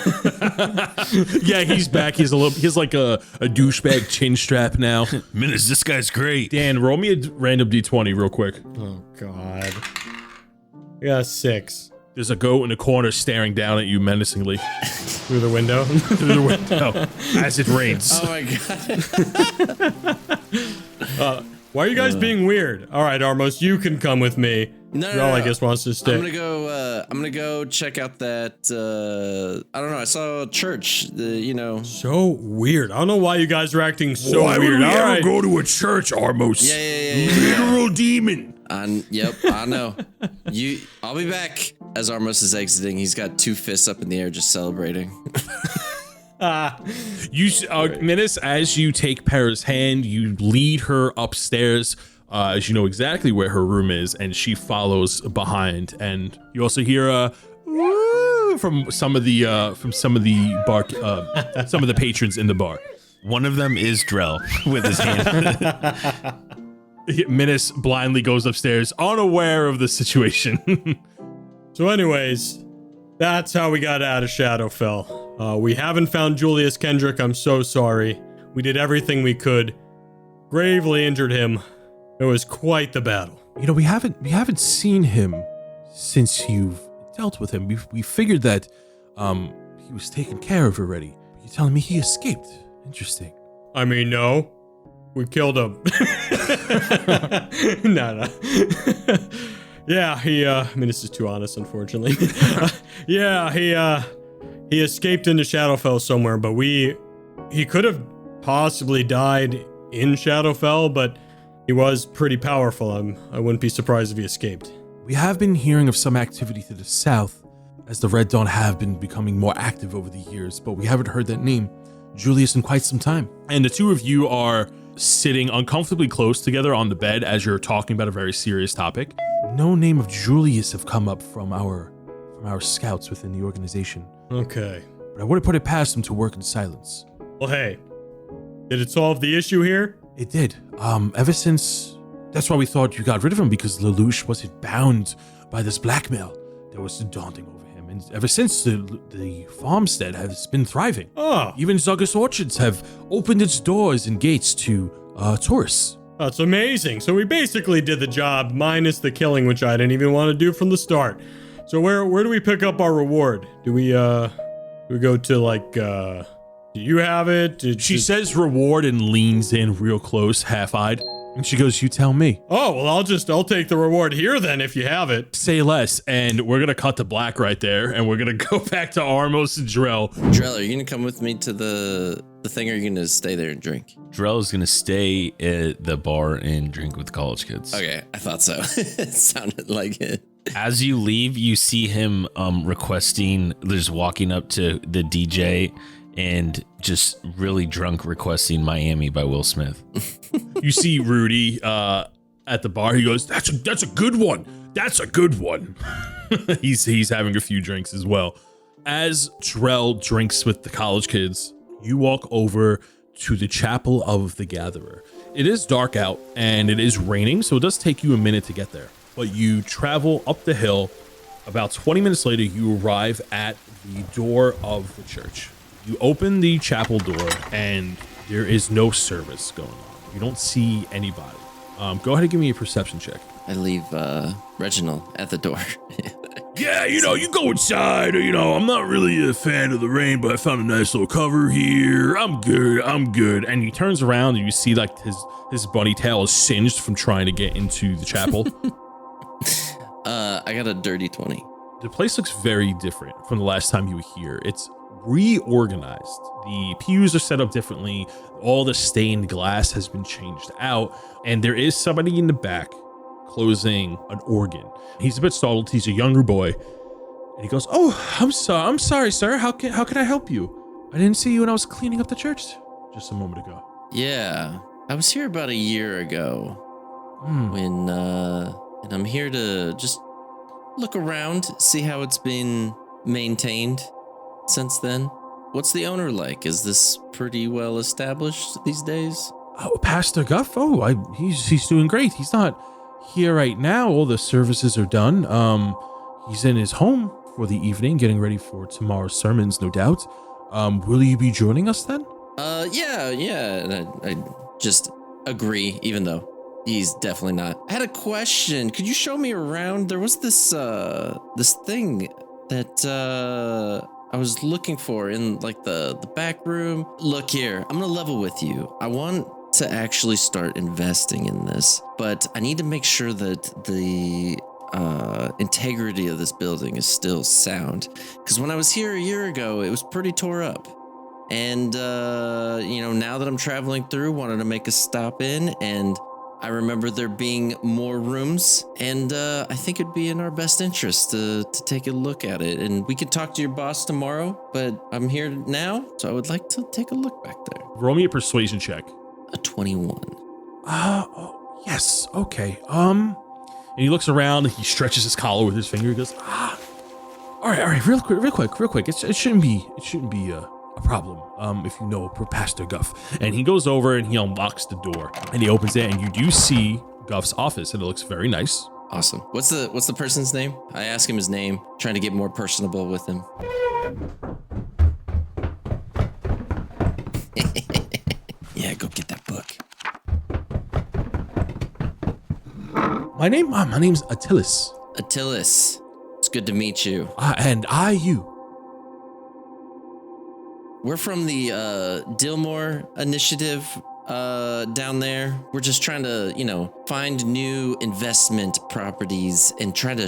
Yeah, he's back. He's like a douchebag chin strap now. Menace, this guy's great. Dan, roll me a random d20 real quick. Oh, God. I got a 6. There's a goat in the corner staring down at you menacingly Through the window. through the window as it rains. Oh my god. Why are you guys being weird? All right, Armos, you can come with me. No, Drell, I guess, wants to stay. I'm gonna go check out that I don't know, I saw a church. So weird. I don't know why you guys are acting so Why weird. would we All ever right. go to a church, Armos? Yeah. Literal demon. Yep, I know. I'll be back. As Armos is exiting, he's got 2 fists up in the air just celebrating. Menace, as you take Para's hand, you lead her upstairs, as you know exactly where her room is, and she follows behind. And you also hear a woo from some of the bar, some of the patrons in the bar. One of them is Drell with his hand. Menace blindly goes upstairs, unaware of the situation. So anyways, that's how we got out of Shadowfell. We haven't found Julius Kendrick. I'm so sorry. We did everything we could. Gravely injured him. It was quite the battle. You know, we haven't seen him since you've dealt with him. We figured that he was taken care of already. You're telling me he escaped. Interesting. I mean, no. We killed him. No. Yeah, I mean, this is too honest, unfortunately. Yeah, he escaped into Shadowfell somewhere, but he could have possibly died in Shadowfell, but he was pretty powerful. I wouldn't be surprised if he escaped. We have been hearing of some activity to the south, as the Red Dawn have been becoming more active over the years, but we haven't heard that name, Julius, in quite some time. And the two of you are sitting uncomfortably close together on the bed as you're talking about a very serious topic. No name of Julius have come up from our scouts within the organization. Okay. But I wouldn't put it past them to work in silence. Well, hey, did it solve the issue here? It did. Ever since... That's why we thought you got rid of him, because Lelouch wasn't bound by this blackmail that was daunting over him. And ever since, the farmstead has been thriving. Oh, Even Zuggus Orchards have opened its doors and gates to tourists. that's amazing. So we basically did the job, minus the killing, which I didn't even want to do from the start. So where do we pick up our reward? Do we go to, like, do you have it? She says reward and leans in real close, half-eyed. And she goes, you tell me. Oh, well, I'll take the reward here then if you have it. Say less. And we're going to cut to black right there. And we're going to go back to Armos and Drell. Drell, are you gonna come with me to the thing, or are you gonna stay there and drink? Drell is gonna stay at the bar and drink with college kids. Okay, I thought so. It sounded like it. As you leave, you see him just walking up to the DJ and just really drunk requesting Miami by Will Smith. You see Rudy at the bar. He goes, that's a good one. That's a good one. He's having a few drinks as well. As Drell drinks with the college kids, you walk over to the Chapel of the Gatherer. It is dark out and it is raining, so it does take you a minute to get there. But you travel up the hill. About 20 minutes later, you arrive at the door of the church. You open the chapel door, and there is no service going on. You don't see anybody. Go ahead and give me a perception check. I leave Reginald at the door. Yeah, you go inside. I'm not really a fan of the rain, but I found a nice little cover here. I'm good. And he turns around, and you see like his bunny tail is singed from trying to get into the chapel. I got a dirty 20. The place looks very different from the last time you were here. It's reorganized. The pews are set up differently. All the stained glass has been changed out, and there is somebody in the back closing an organ. He's a bit startled. He's a younger boy, and he goes, "Oh, I'm sorry, sir. How can I help you? I didn't see you when I was cleaning up the church just a moment ago." Yeah, I was here about a year ago. And I'm here to just look around, see how it's been maintained since then. What's the owner like? Is this pretty well established these days? Oh, Pastor Guff. Oh, he's doing great. He's not here right now. All the services are done. He's in his home for the evening, getting ready for tomorrow's sermons, no doubt. Will you be joining us then? Yeah. And I just agree, even though he's definitely not. I had a question. Could you show me around? There was this thing that I was looking for in like the back room. Look here, I'm gonna level with you. I want to actually start investing in this, but I need to make sure that the integrity of this building is still sound. Because when I was here a year ago, it was pretty tore up. And now that I'm traveling through, wanted to make a stop in, and I remember there being more rooms, and I think it'd be in our best interest to take a look at it. And we could talk to your boss tomorrow, but I'm here now, so I would like to take a look back there. Roll me a persuasion check. A 21. Oh, yes. Okay. And he looks around, he stretches his collar with his finger. He goes, all right. Real quick. It shouldn't be a problem. If you know Pastor Guff. And he goes over and he unlocks the door and he opens it, and you do see Guff's office, and it looks very nice. Awesome. What's the person's name? I ask him his name, trying to get more personable with him. Yeah, go get that book. My name's Attilis. Attilis. It's good to meet you. And you. We're from the Dillmore Initiative down there. We're just trying to, find new investment properties and try to,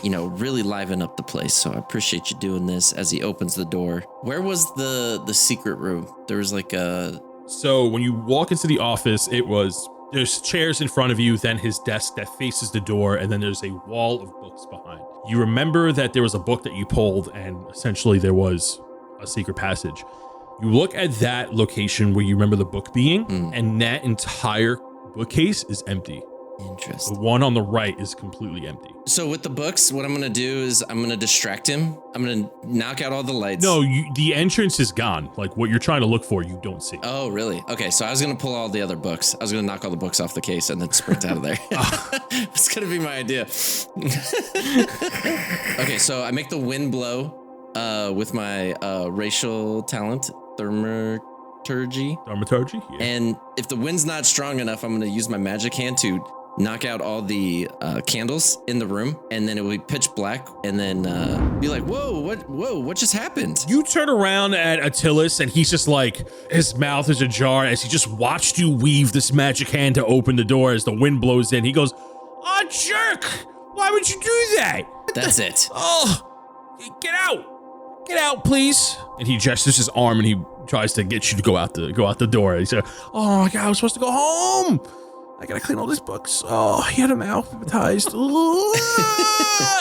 really liven up the place. So I appreciate you doing this. As he opens the door. Where was the secret room? There was like a... So when you walk into the office, there's chairs in front of you, then his desk that faces the door, and then there's a wall of books behind. You remember that there was a book that you pulled, and essentially there was a secret passage. You look at that location where you remember the book being, and that entire bookcase is empty. Interesting. The one on the right is completely empty. So with the books, what I'm going to do is I'm going to distract him. I'm going to knock out all the lights. No, the entrance is gone. Like what you're trying to look for, you don't see. Oh, really? Okay, so I was going to pull all the other books. I was going to knock all the books off the case and then sprint out of there. It's going to be my idea. Okay, so I make the wind blow with my racial talent, thaumaturgy. Yeah. And if the wind's not strong enough, I'm going to use my magic hand to knock out all the candles in the room, and then it will be pitch black, and then be like, whoa, what just happened? You turn around at Attilis, and he's just like, his mouth is ajar as he just watched you weave this magic hand to open the door as the wind blows in. He goes, "Oh, jerk! Why would you do that?" That's it. Oh, get out, please. And he gestures his arm, and he tries to get you to go out the door. He said, "Oh my God, I'm supposed to go home. I gotta clean all these books. Oh, he had a mouth hypnotized."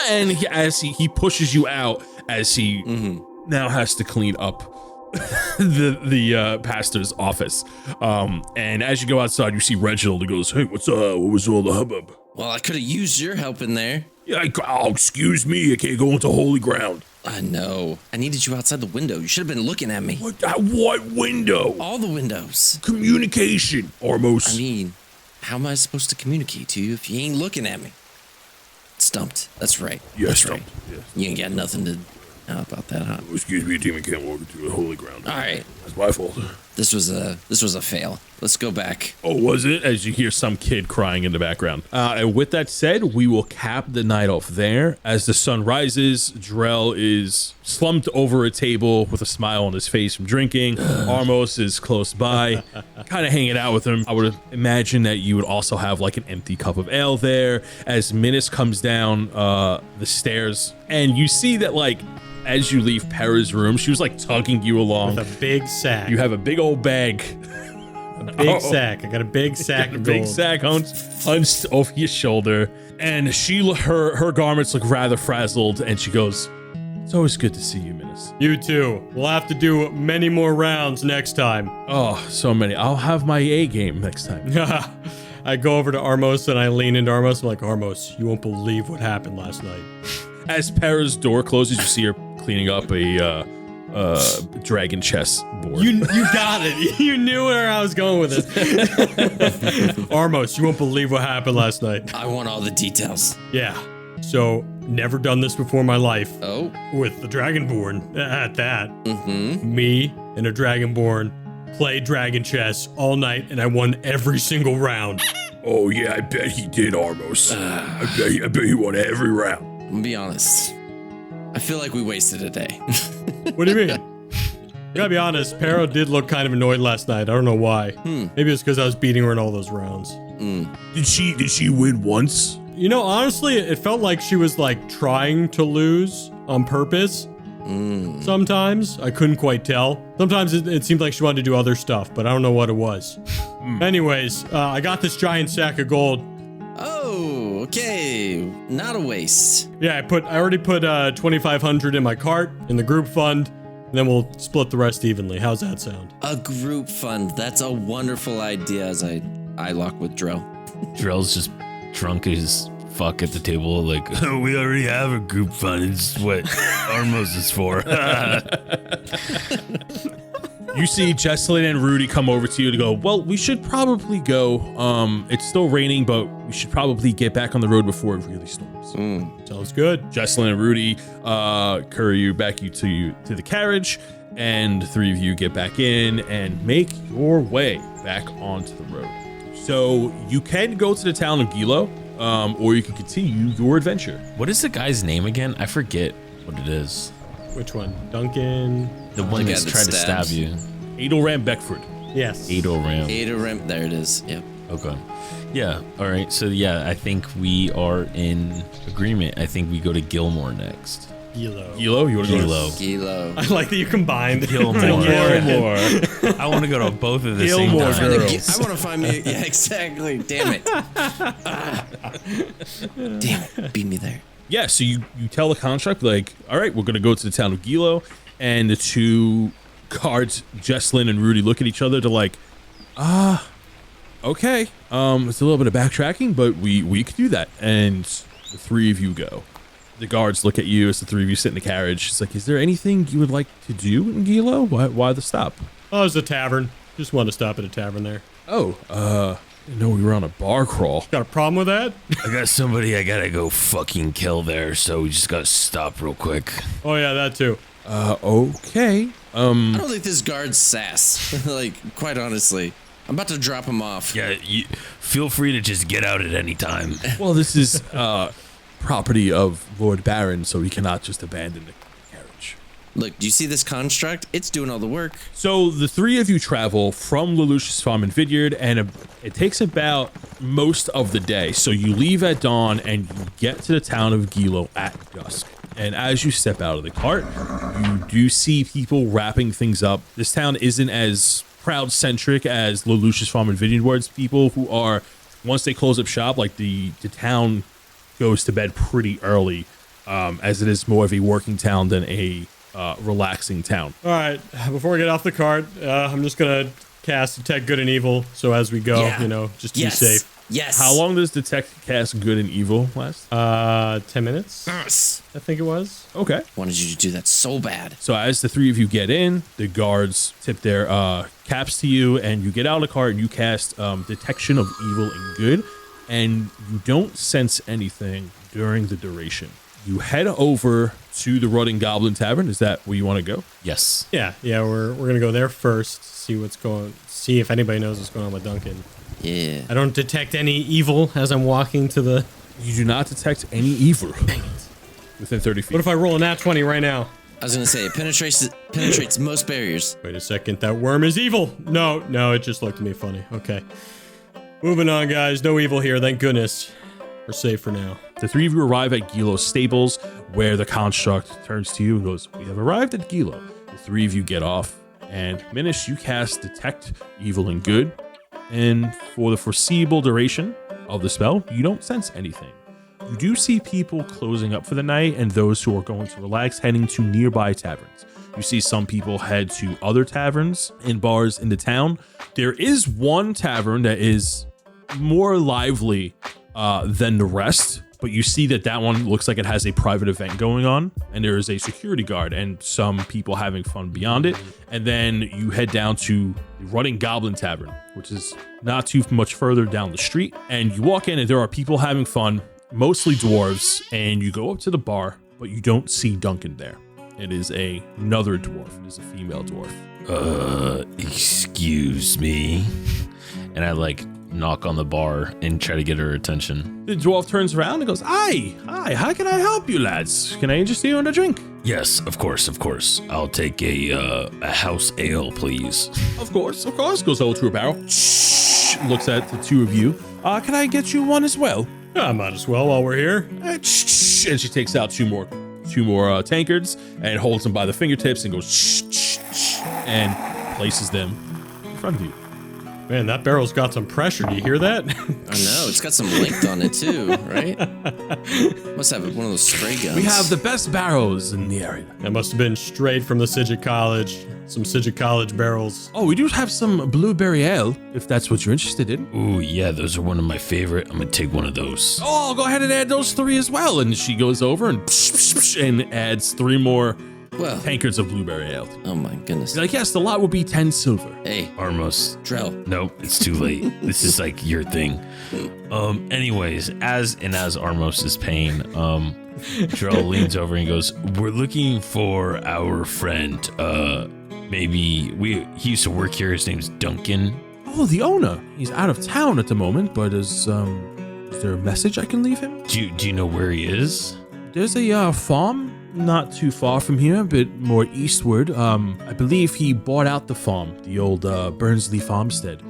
And as he pushes you out, as he now has to clean up the pastor's office. And as you go outside, you see Reginald. He goes, "Hey, what's up? What was all the hubbub?" Well, I could have used your help in there. Yeah, excuse me. I can't go into holy ground. I know. I needed you outside the window. You should have been looking at me. What window? All the windows. Communication, Armos. I mean, how am I supposed to communicate to you if you ain't looking at me? Stumped. That's right. Yeah, That's stumped. right. Yeah. You ain't got nothing to How about that, huh? Excuse me, a demon can't walk into a holy ground. All right. That's my fault. This was a fail. Let's go back. Oh, was it? As you hear some kid crying in the background. And with that said, we will cap the night off there. As the sun rises, Drell is slumped over a table with a smile on his face from drinking. Armos is close by, kind of hanging out with him. I would imagine that you would also have like an empty cup of ale there. As Minas comes down the stairs, and you see that like as you leave Para's room, she was like tugging you along. With a big sack. You have a big old bag. A big sack. I got a big sack A of big gold. sack hunched over your shoulder, and her garments look rather frazzled, and she goes, "It's always good to see you, Minas." You too. We'll have to do many more rounds next time. Oh, so many. I'll have my A game next time. I go over to Armos and I lean into Armos. I'm like, Armos, you won't believe what happened last night. As Para's door closes, you see her cleaning up a dragon chess board. You got it. You knew where I was going with this. Armos, you won't believe what happened last night. I want all the details. Yeah. So, never done this before in my life. Oh. With the Dragonborn at that. Mm-hmm. Me and a Dragonborn played dragon chess all night, and I won every single round. Oh, yeah, I bet he did, Armos. I bet he won every round. I'm gonna be honest. I feel like we wasted a day. What do you mean? Gotta be honest, Pero did look kind of annoyed last night. I don't know why. Maybe it's because I was beating her in all those rounds. Did she win once? You know, honestly, it felt like she was like trying to lose on purpose. Sometimes I couldn't quite tell. Sometimes it seemed like she wanted to do other stuff, but I don't know what it was. Anyways, I got this giant sack of gold. Oh, okay. Not a waste. Yeah, I already put 2,500 in my cart in the group fund, and then we'll split the rest evenly. How's that sound? A group fund. That's a wonderful idea as I lock with Drill. Drell's just drunk as fuck at the table, like, oh, we already have a group fund. It's what Armos is for. You see Jesselyn and Rudy come over to you to go, well, we should probably go. It's still raining, but we should probably get back on the road before it really storms. Sounds good. Jesselyn and Rudy carry you back to the carriage, and the three of you get back in and make your way back onto the road. So you can go to the town of Gilo, or you can continue your adventure. What is the guy's name again? I forget what it is. Which one? Duncan? The one guy that's that tried to stab stabs. you. Adelram Beckford. Yes. Adelram. Adelram. There it is. Yep. Okay. Yeah. All right. So yeah, I think we are in agreement. I think we go to Gilmore next. Gilo. Gilo, you want to go Gilo. Gilo. I like that you combined. Gilmore. Gilmore. I want to go to both at the Gilmore same time. girls. I want to find me. Yeah, exactly. Damn it. Damn it. Beat me there. Yeah, so you tell the contract, like, all right, we're going to go to the town of Gilo, and the two guards, Jesselyn and Rudy, look at each other to like, okay, it's a little bit of backtracking, but we could do that. And the three of you go. The guards look at you as the three of you sit in the carriage. It's like, is there anything you would like to do in Gilo? Why the stop? Oh, it's a tavern. Just wanted to stop at a tavern there. Oh, didn't know we were on a bar crawl. Got a problem with that? I got somebody I gotta go fucking kill there, so we just gotta stop real quick. Oh, yeah, that too. Okay. I don't think this guard's sass. Like, quite honestly. I'm about to drop him off. Yeah, you feel free to just get out at any time. Well, this is property of Lord Baron, so he cannot just abandon the carriage. Look, do you see this construct? It's doing all the work. So the three of you travel from Lelouch's Farm and Vineyard, and it takes about most of the day. So you leave at dawn and you get to the town of Gilo at dusk. And as you step out of the cart, you do see people wrapping things up. This town isn't as crowd-centric as Lelouch's Farm and Vineyard was. People who are, once they close up shop, like the town goes to bed pretty early, as it is more of a working town than a relaxing town. All right, before we get off the cart, I'm just going to cast Detect Good and Evil. So as we go, Yeah. just to Yes. be safe. Yes. How long does Detect cast Good and Evil last? 10 minutes, Yes. I think it was. Okay. Wanted you to do that so bad. So as the three of you get in, the guards tip their caps to you, and you get out of the car and you cast Detection of Evil and Good, and you don't sense anything during the duration. you head over to the Rutting Goblin Tavern. Is that where you want to go? Yes. Yeah, we're gonna go there first. See if anybody knows what's going on with Duncan. Yeah. I don't detect any evil as I'm walking to the. You do not detect any evil within 30 feet. What if I roll a nat 20 right now? I was gonna say it penetrates most barriers. Wait a second, that worm is evil. No, it just looked at me funny. Okay. Moving on, guys. No evil here, thank goodness. We're safe for now. The three of you arrive at Gilo's stables, where the construct turns to you and goes, "We have arrived at Gilo." The three of you get off, and Minish, you cast Detect Evil and Good, and for the foreseeable duration of the spell, you don't sense anything. You do see people closing up for the night and those who are going to relax heading to nearby taverns. You see some people head to other taverns and bars in the town. There is one tavern that is more lively than the rest, but you see that one looks like it has a private event going on, and there is a security guard and some people having fun beyond it. And then you head down to the Rutting Goblin Tavern, which is not too much further down the street. And you walk in and there are people having fun, mostly dwarves, and you go up to the bar, but you don't see Duncan there. It is another dwarf. It is a female dwarf. Excuse me. And I like knock on the bar and try to get her attention. The dwarf turns around and goes, Hi, how can I help you, lads? Can I interest you in a drink? Yes, of course. I'll take a house ale, please. Of course. Goes over to a barrel. Looks at the two of you. Can I get you one as well? I might as well while we're here. And she takes out two more tankards and holds them by the fingertips and goes and places them in front of you. Man, that barrel's got some pressure. Do you hear that? I know, it's got some length on it too, right? Must have one of those spray guns. We have the best barrels in the area. That must have been straight from the Sidget College. Some Sidget College barrels. Oh, we do have some blueberry ale, if that's what you're interested in. Ooh, yeah, those are one of my favorite. I'm gonna take one of those. Oh, go ahead and add those 3 as well. And she goes over and adds 3 more tankards of blueberry ale. Oh my goodness. You're like, yes, the lot will be 10 silver. Hey, Armos. Drell. Nope, it's too late. This is like your thing. Anyways, as Armos is paying, Drell leans over and goes, "We're looking for our friend. He used to work here. His name's Duncan." Oh, the owner. He's out of town at the moment, but is there a message I can leave him? Do you know where he is? There's a farm not too far from here, a bit more eastward. I believe he bought out the farm, the old Burnsley farmstead,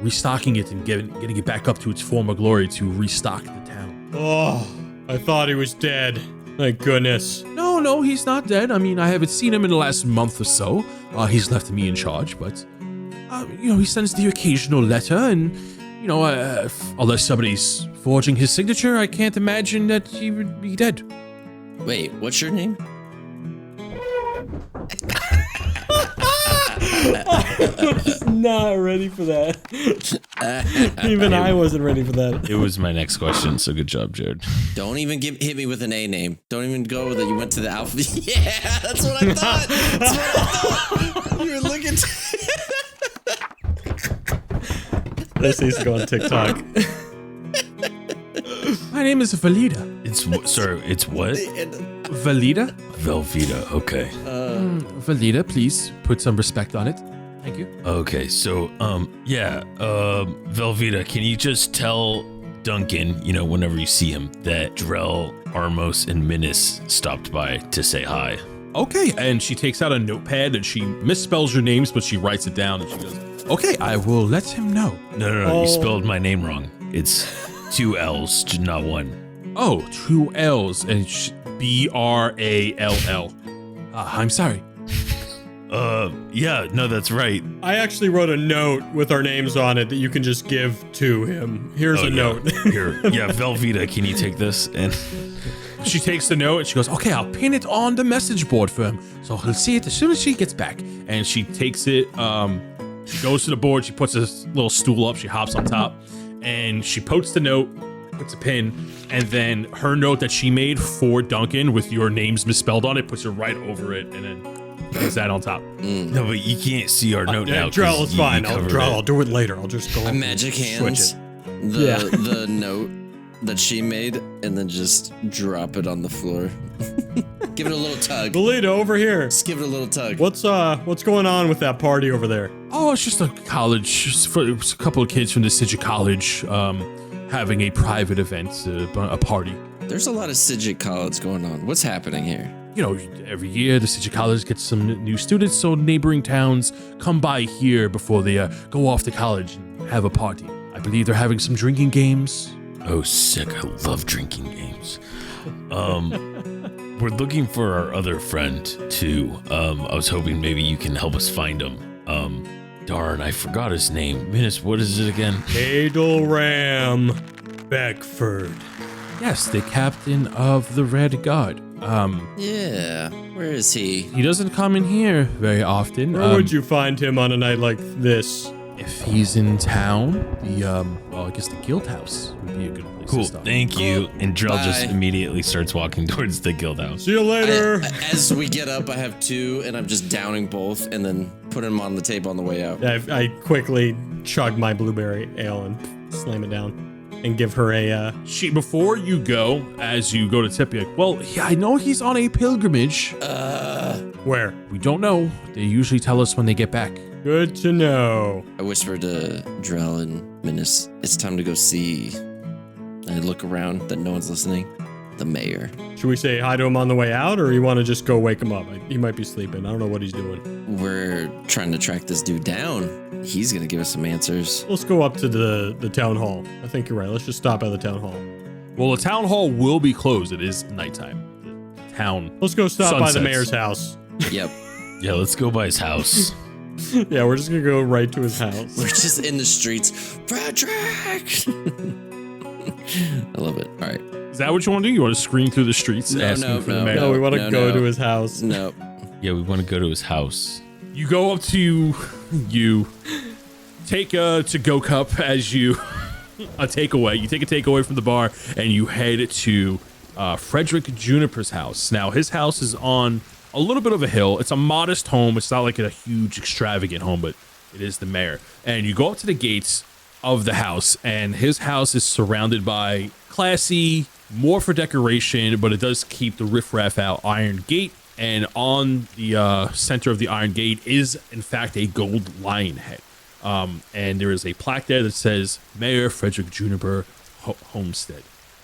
restocking it and getting it back up to its former glory to restock the town. Oh, I thought he was dead. Thank goodness. No, he's not dead. I mean, I haven't seen him in the last month or so. He's left me in charge, but he sends the occasional letter, and unless somebody's forging his signature, I can't imagine that he would be dead. Wait, what's your name? I was not ready for that. Even I wasn't ready for that. It was my next question, so good job, Jared. Don't even hit me with an A name. Don't even go with it. You went to the alphabet. Yeah, that's what I thought. That's what I thought. You were looking. This needs to go on TikTok. My name is Valida. It's what? Valida? Velveeta, okay. Valida, please put some respect on it. Thank you. Okay, so, Velveeta, can you just tell Duncan, whenever you see him, that Drell, Armos, and Minis stopped by to say hi? Okay, and she takes out a notepad and she misspells your names, but she writes it down and she goes, okay, I will let him know. No, you spelled my name wrong. It's 2 L's, not 1. Oh, 2 L's and Brall. I'm sorry. Yeah, no, that's right. I actually wrote a note with our names on it that you can just give to him. Here's a note. Here, yeah, Velveeta, can you take this? And she takes the note and she goes, okay, I'll pin it on the message board for him, so he'll see it as soon as she gets back. And she takes it, she goes to the board, she puts a little stool up, she hops on top, and she posts the note, puts a pin, and then her note that she made for Duncan with your names misspelled on it, puts it right over it, and then puts that on top. No, but you can't see our note now. Drell, it's fine. I'll do it later. I'll just go. Magic hands. Switch it. The note that she made and then just drop it on the floor. Give it a little tug. Belita, over here. Just give it a little tug. What's going on with that party over there? Oh, it's just a college, it's a couple of kids from the City College having a private event, a party. There's a lot of Sidget College going on. What's happening here? You know, every year the City College gets some new students, so neighboring towns come by here before they go off to college and have a party. I believe they're having some drinking games. Oh, sick. I love drinking games. We're looking for our other friend, too. I was hoping maybe you can help us find him. Darn, I forgot his name. Minus, what is it again? Adelram Beckford. Yes, the captain of the Red Guard. Yeah, where is he? He doesn't come in here very often. Where would you find him on a night like this? If he's in town, I guess the Guild House would be a good place Cool, to stop. thank you. And Drell just Bye. immediately starts walking towards the guild house. See you later. As we get up, I have two, and I'm just downing both, and then putting them on the table on the way out. I quickly chug my blueberry ale and slam it down and give her a, Before you go, as you go to tip, you're like, well, yeah, I know he's on a pilgrimage. where? We don't know. They usually tell us when they get back. Good to know. I whisper to Drell and Minus, it's time to go see. I look around that no one's listening. The mayor. Should we say hi to him on the way out, or you want to just go wake him up? He might be sleeping. I don't know what he's doing. We're trying to track this dude down. He's gonna give us some answers. Let's go up to the town hall. I think you're right. Let's just stop at the town hall. Well, the town hall will be closed. It is nighttime. The town. Let's go stop by the Sunsets. mayor's house. Yep. Yeah, let's go by his house. Yeah, we're just gonna go right to his house. We're just in the streets. Frederick! I love it. All right. Is that what you want to do? You want to scream through the streets No, asking no, for the no, mayor? No, we want to No, go no. to his house. No. Yeah, we want to go to his house. You go up to you take a to-go cup as you a takeaway. You take a takeaway from the bar and you head to Frederick Juniper's house. Now his house is on a little bit of a hill. It's a modest home. It's not like a huge extravagant home, but it is the mayor. And you go up to the gates of the house, and his house is surrounded by classy, more for decoration, but it does keep the riffraff out iron gate. And on the center of the iron gate is, in fact, a gold lion head. And there is a plaque there that says Mayor Frederick Juniper Homestead.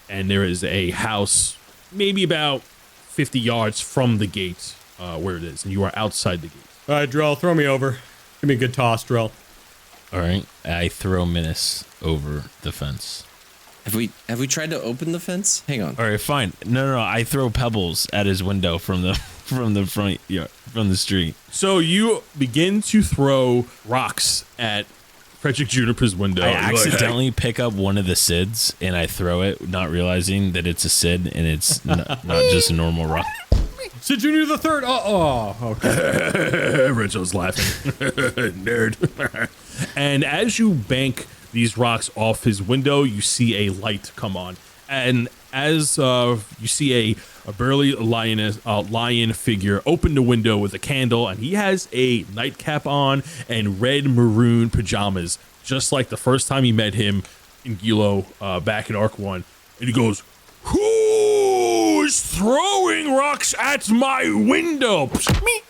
And there is a house maybe about 50 yards from the gate where it is. And you are outside the gate. All right, Drell, throw me over. Give me a good toss, Drell. All right. I throw Minus over the fence. Have we tried to open the fence? Hang on. All right, fine. No. I throw pebbles at his window from the front yard, from the street. So you begin to throw rocks at Frederick Juniper's window. I You're like, accidentally pick up one of the SIDs and I throw it, not realizing that it's a SID and it's not just a normal rock. Sid Junior the Third. Okay. Rachel's laughing. Nerd. And as you bank these rocks off his window, you see a light come on. And as you see a burly lion figure open the window with a candle, and he has a nightcap on and red maroon pajamas, just like the first time you met him in Gilo back in Arc 1. And he goes, "Who is throwing rocks at my window?" Me,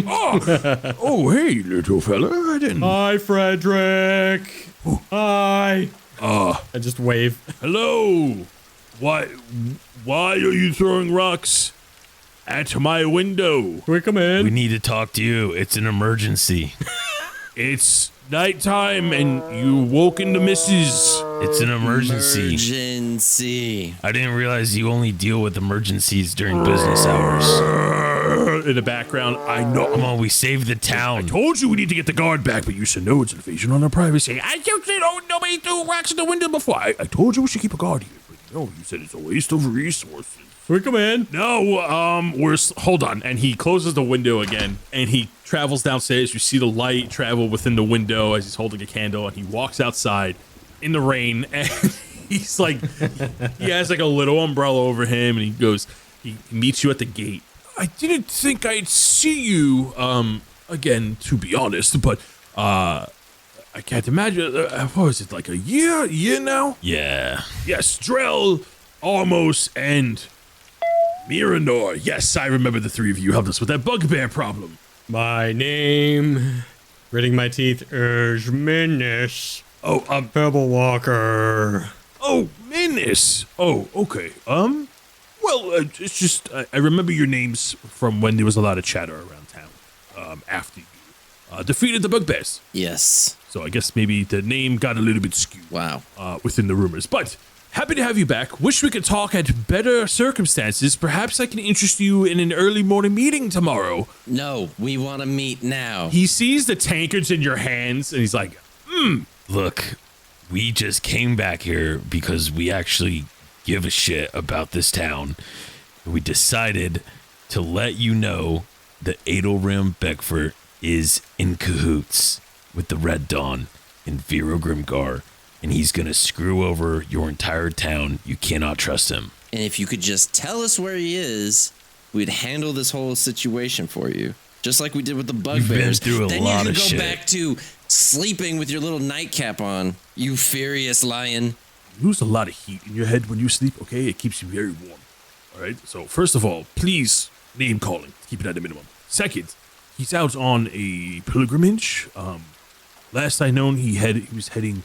oh, hey, little fella. I didn't. Hi, Frederick. Hi. I just wave. Hello. Why are you throwing rocks at my window? Can we come in? We need to talk to you. It's an emergency. It's nighttime and you woken the missus. It's an emergency. Emergency. I didn't realize you only deal with emergencies during business hours. In the background, I Come know. on, we saved the town. Told you we need to get the guard back, but you said no, it's an invasion on our privacy. I told you nobody threw rocks at the window before. I told you we should keep a guard here, but no, you said it's a waste of resources. Can we come in? No, hold on. And he closes the window again, and he travels downstairs. You see the light travel within the window as he's holding a candle, and he walks outside in the rain, and he's like, he has like a little umbrella over him, and he meets you at the gate. I didn't think I'd see you, again, to be honest, but, I I can't imagine. What was it, like a year now? Yeah. Yes, Drell, Almost, and Miranor. Yes, I remember the three of you helped us with that bugbear problem. My name, gritting my teeth, is Menace. Oh, Pebble Walker. Oh, Menace. Oh, okay. Well, it's just I remember your names from when there was a lot of chatter around town. After you defeated the bugbears. Yes. So I guess maybe the name got a little bit skewed. Wow. Within the rumors, but happy to have you back. Wish we could talk at better circumstances. Perhaps I can interest you in an early morning meeting tomorrow. No, we want to meet now. He sees the tankards in your hands and he's like, Look, we just came back here because we actually give a shit about this town. We decided to let you know that Adelrim Beckford is in cahoots with the Red Dawn and Vero Grimgar, and he's gonna screw over your entire town. You cannot trust him. And if you could just tell us where he is, we'd handle this whole situation for you. Just like we did with the bugbears. through a then lot you of could go shit. back to sleeping with your little nightcap on. You furious lion. You lose a lot of heat in your head when you sleep, okay? It keeps you very warm. All right? So, first of all, please, name calling. Keep it at a minimum. Second, he's out on a pilgrimage. Last I known, he was heading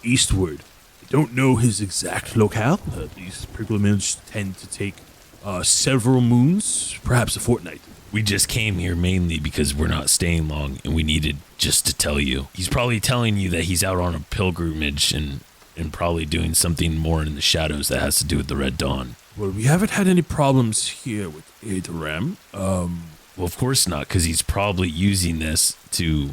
eastward. I don't know his exact locale. These pilgrimages tend to take several moons, perhaps a fortnight. We just came here mainly because we're not staying long, and we needed just to tell you. He's probably telling you that he's out on a pilgrimage and probably doing something more in the shadows that has to do with the Red Dawn. Well, we haven't had any problems here with Adoram. Well, of course not, because he's probably using this to,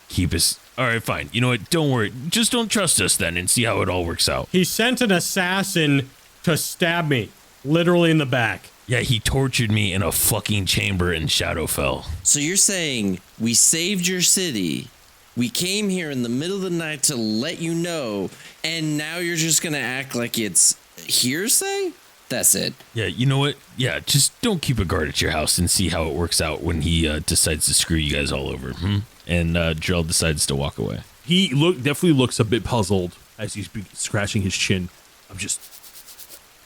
keep us... All right, fine. You know what? Don't worry. Just don't trust us then and see how it all works out. He sent an assassin to stab me, literally in the back. Yeah, he tortured me in a fucking chamber in Shadowfell. So you're saying we saved your city, we came here in the middle of the night to let you know, and now you're just going to act like it's hearsay? That's it. Yeah, you know what? Yeah, just don't keep a guard at your house and see how it works out when he decides to screw you guys all over. And Drell decides to walk away. he definitely looks a bit puzzled as he's scratching his chin. I'm just,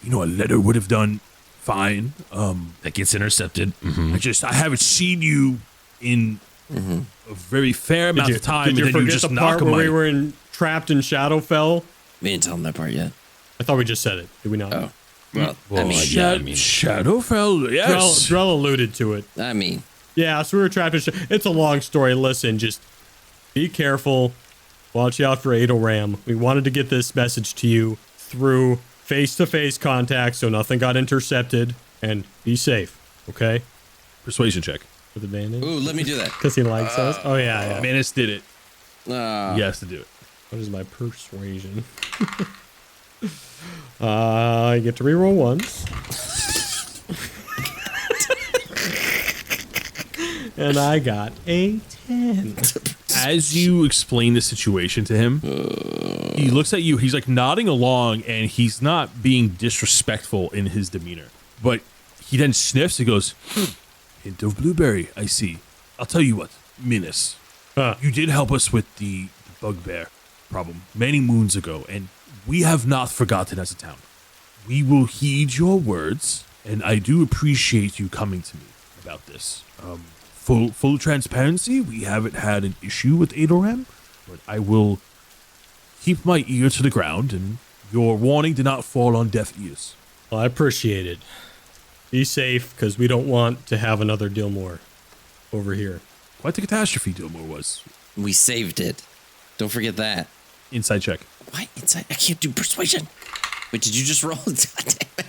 a letter would have done fine. That gets intercepted. I haven't seen you in A very fair amount of time, Did you and then you forget just the knock part him where out. we were trapped in Shadowfell? We didn't tell him that part yet. I thought we just said it. Did we not? Oh. Well, Well, I mean, yeah. Shadowfell, yes. Drell alluded to it. I mean, Yeah, so we were trapped in It's a long story. Listen, just be careful. Watch out for Adelram. We wanted to get this message to you through face-to-face contact so nothing got intercepted. And be safe, okay? Persuasion check. With advantage. ooh, let me do that. Because he likes us. Oh, yeah. Manus did it. Uh, He has to do it. What is my persuasion? I get to reroll once. And I got a 10. As you explain the situation to him, he looks at you. He's like nodding along, and he's not being disrespectful in his demeanor. But he then sniffs and goes, Hint of blueberry, I see. I'll tell you what, Minas. Huh. You did help us with the bugbear problem many moons ago, and we have not forgotten as a town. We will heed your words, and I do appreciate you coming to me about this. Full transparency, we haven't had an issue with Adoram, but I will keep my ear to the ground, and your warning did not fall on deaf ears. Well, I appreciate it. Be safe, because we don't want to have another Dillmore over here. Quite the catastrophe Dillmore was. we saved it. Don't forget that. inside check. What? Inside? I can't do persuasion. Wait, did you just roll? God damn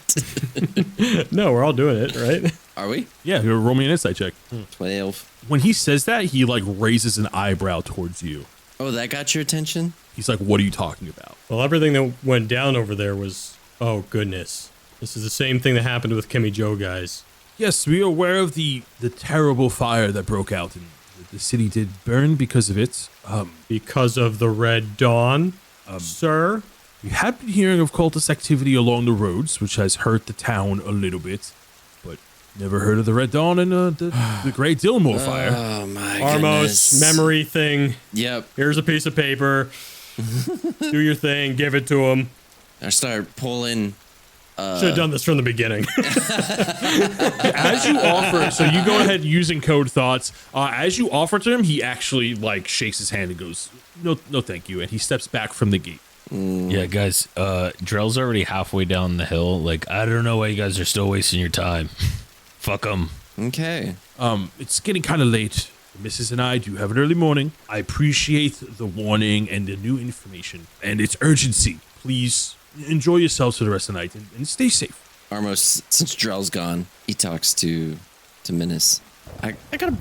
it. No, we're all doing it, right? Are we? Yeah, you're rolling an insight check. 12. When he says that, he like raises an eyebrow towards you. Oh, that got your attention? He's like, "What are you talking about?" Well, everything that went down over there was... Oh, goodness. This is the same thing that happened with Kimmy Joe, guys. Yes, we are aware of the terrible fire that broke out, and the city did burn because of it. Because of the Red Dawn, sir? We have been hearing of cultist activity along the roads, which has hurt the town a little bit, but Never heard of the Red Dawn and the Great Dillmore fire. Oh my Armos, goodness. memory thing. Yep. Here's a piece of paper. Do your thing. Give it to him. I start pulling. Should have done this from the beginning. As you offer, so you go ahead using code thoughts. As you offer to him, he actually like shakes his hand and goes, "No, no, thank you," and he steps back from the gate. Yeah, guys, Drell's already halfway down the hill. Like, I don't know why you guys are still wasting your time. Fuck them. Okay. It's getting kind of late. Mrs. and I do have an early morning. I appreciate the warning and the new information and its urgency. Please enjoy yourselves for the rest of the night and stay safe. Armos, since Drell's gone, he talks to Menace. I got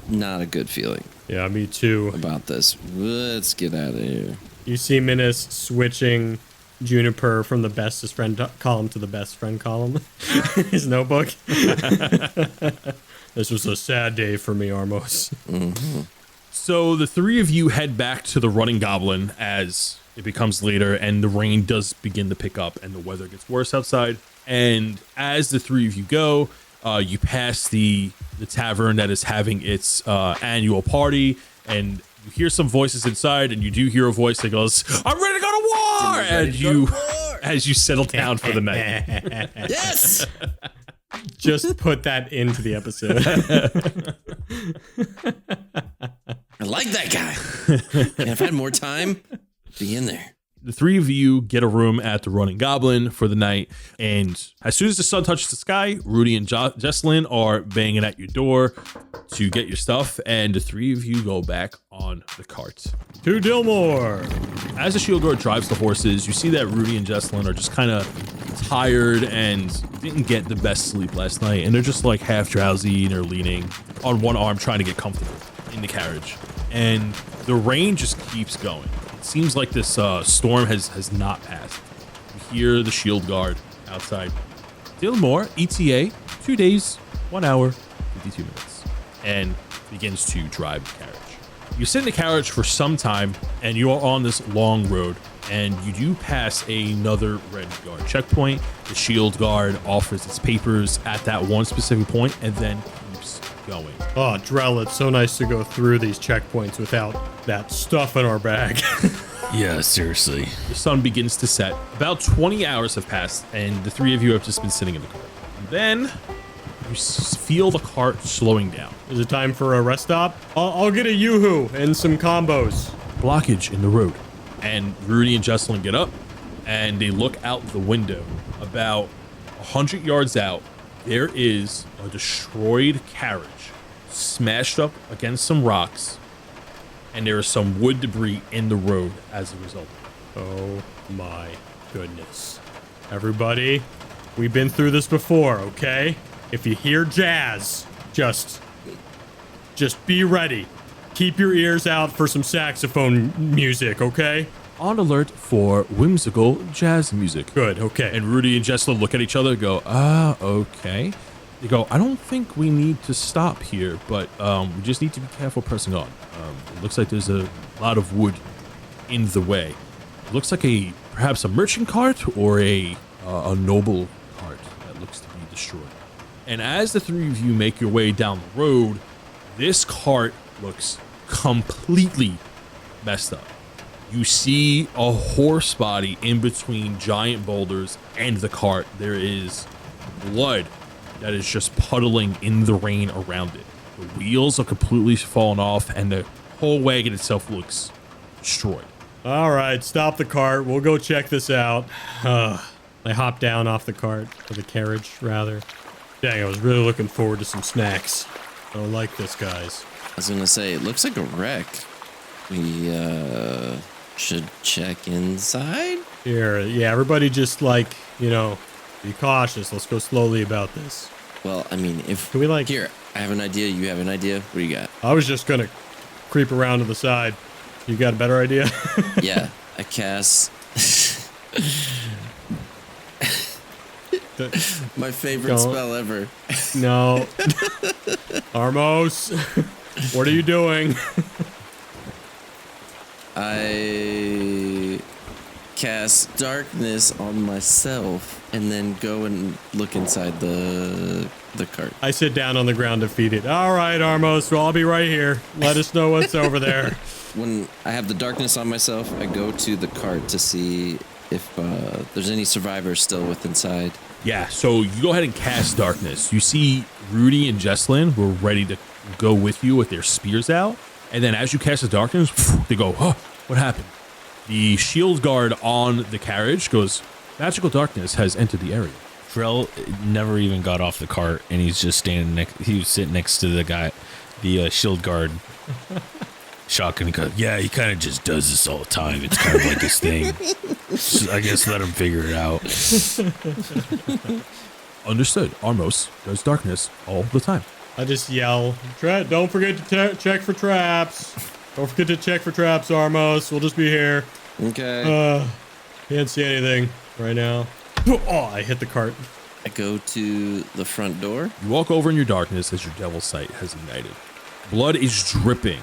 not a good feeling Yeah, me too. about this. Let's get out of here. You see Minas switching Juniper from the bestest friend column to the best friend column. His notebook. This was a sad day for me, Armos. So the three of you head back to the Running Goblin as it becomes later and the rain does begin to pick up and the weather gets worse outside. And as the three of you go, you pass the tavern that is having its annual party, and you hear some voices inside, and you do hear a voice that goes, "I'm ready to go to war!" As you settle down for the night. Yes! Just put that into the episode. I like that guy. And if I had more time, be in there. The three of you get a room at the Running Goblin for the night, and as soon as the sun touches the sky, Rudy and Jesselyn are banging at your door to get your stuff, and the three of you go back on the cart. To Dillmore. As the shield guard drives the horses, you see that Rudy and Jesselyn are just kind of tired and didn't get the best sleep last night, and they're just like half drowsy and they're leaning on one arm trying to get comfortable in the carriage. And the rain just keeps going. It seems like this storm has not passed. You hear the shield guard outside. Dillmore, ETA, 2 days, 1 hour, 52 minutes, and begins to drive the carriage. You sit in the carriage for some time, and you are on this long road, and you do pass another Red Guard checkpoint. The shield guard offers its papers at that one specific point, and then keeps going. Oh, Drell, it's so nice to go through these checkpoints without that stuff in our bag. Yeah, seriously. The sun begins to set. About 20 hours have passed, and the three of you have just been sitting in the cart. And then you feel the cart slowing down. Is it time for a rest stop? I'll get a yoo-hoo and some combos. Blockage in the road. And Rudy and Jesselyn get up, and they look out the window. About 100 yards out, there is a destroyed carriage smashed up against some rocks, and there is some wood debris in the road as a result. Oh my goodness. Everybody, we've been through this before, okay? If you hear jazz, just be ready. Keep your ears out for some saxophone music, okay? On alert for whimsical jazz music. Good, okay. And Rudy and Jesselyn look at each other and go, okay. They go, I don't think we need to stop here, but we just need to be careful pressing on. It looks like there's a lot of wood in the way. It looks like perhaps a merchant cart or a noble cart that looks to be destroyed. And as the three of you make your way down the road, this cart looks completely messed up. You see a horse body in between giant boulders and the cart. There is blood that is just puddling in the rain around it. The wheels are completely fallen off, and the whole wagon itself looks destroyed. All right, stop the cart. We'll go check this out. I hop down off the cart, or the carriage, rather. Dang, I was really looking forward to some snacks. I don't like this, guys. I was gonna say, it looks like a wreck. We should check inside. Here, yeah, everybody just be cautious. Let's go slowly about this. Well, I mean, if Can we here, I have an idea. You have an idea. What do you got? I was just gonna creep around to the side. You got a better idea? Yeah, I cast my favorite Don't. spell ever. No. Armos, what are you doing? I cast darkness on myself and then go and look inside the cart. I sit down on the ground to feed it. All right, Armos, well, I'll be right here. Let us know what's over there. When I have the darkness on myself, I go to the cart to see if there's any survivors still with inside. Yeah, so you go ahead and cast darkness. You see Rudy and Jesslyn were ready to go with you with their spears out. And then as you cast the darkness, they go, huh, what happened? The shield guard on the carriage goes, magical darkness has entered the area. Drell never even got off the cart, and he's just standing next. He was sitting next to the guy, the shield guard. Shotgun goes, yeah, he kind of just does this all the time. It's kind of like his thing. So I guess let him figure it out. Understood. Armos does darkness all the time. I just yell, don't forget to check for traps. Don't forget to check for traps, Armos. We'll just be here. Okay. Can't see anything right now. Oh, I hit the cart. I go to the front door. You walk over in your darkness as your devil sight has ignited. Blood is dripping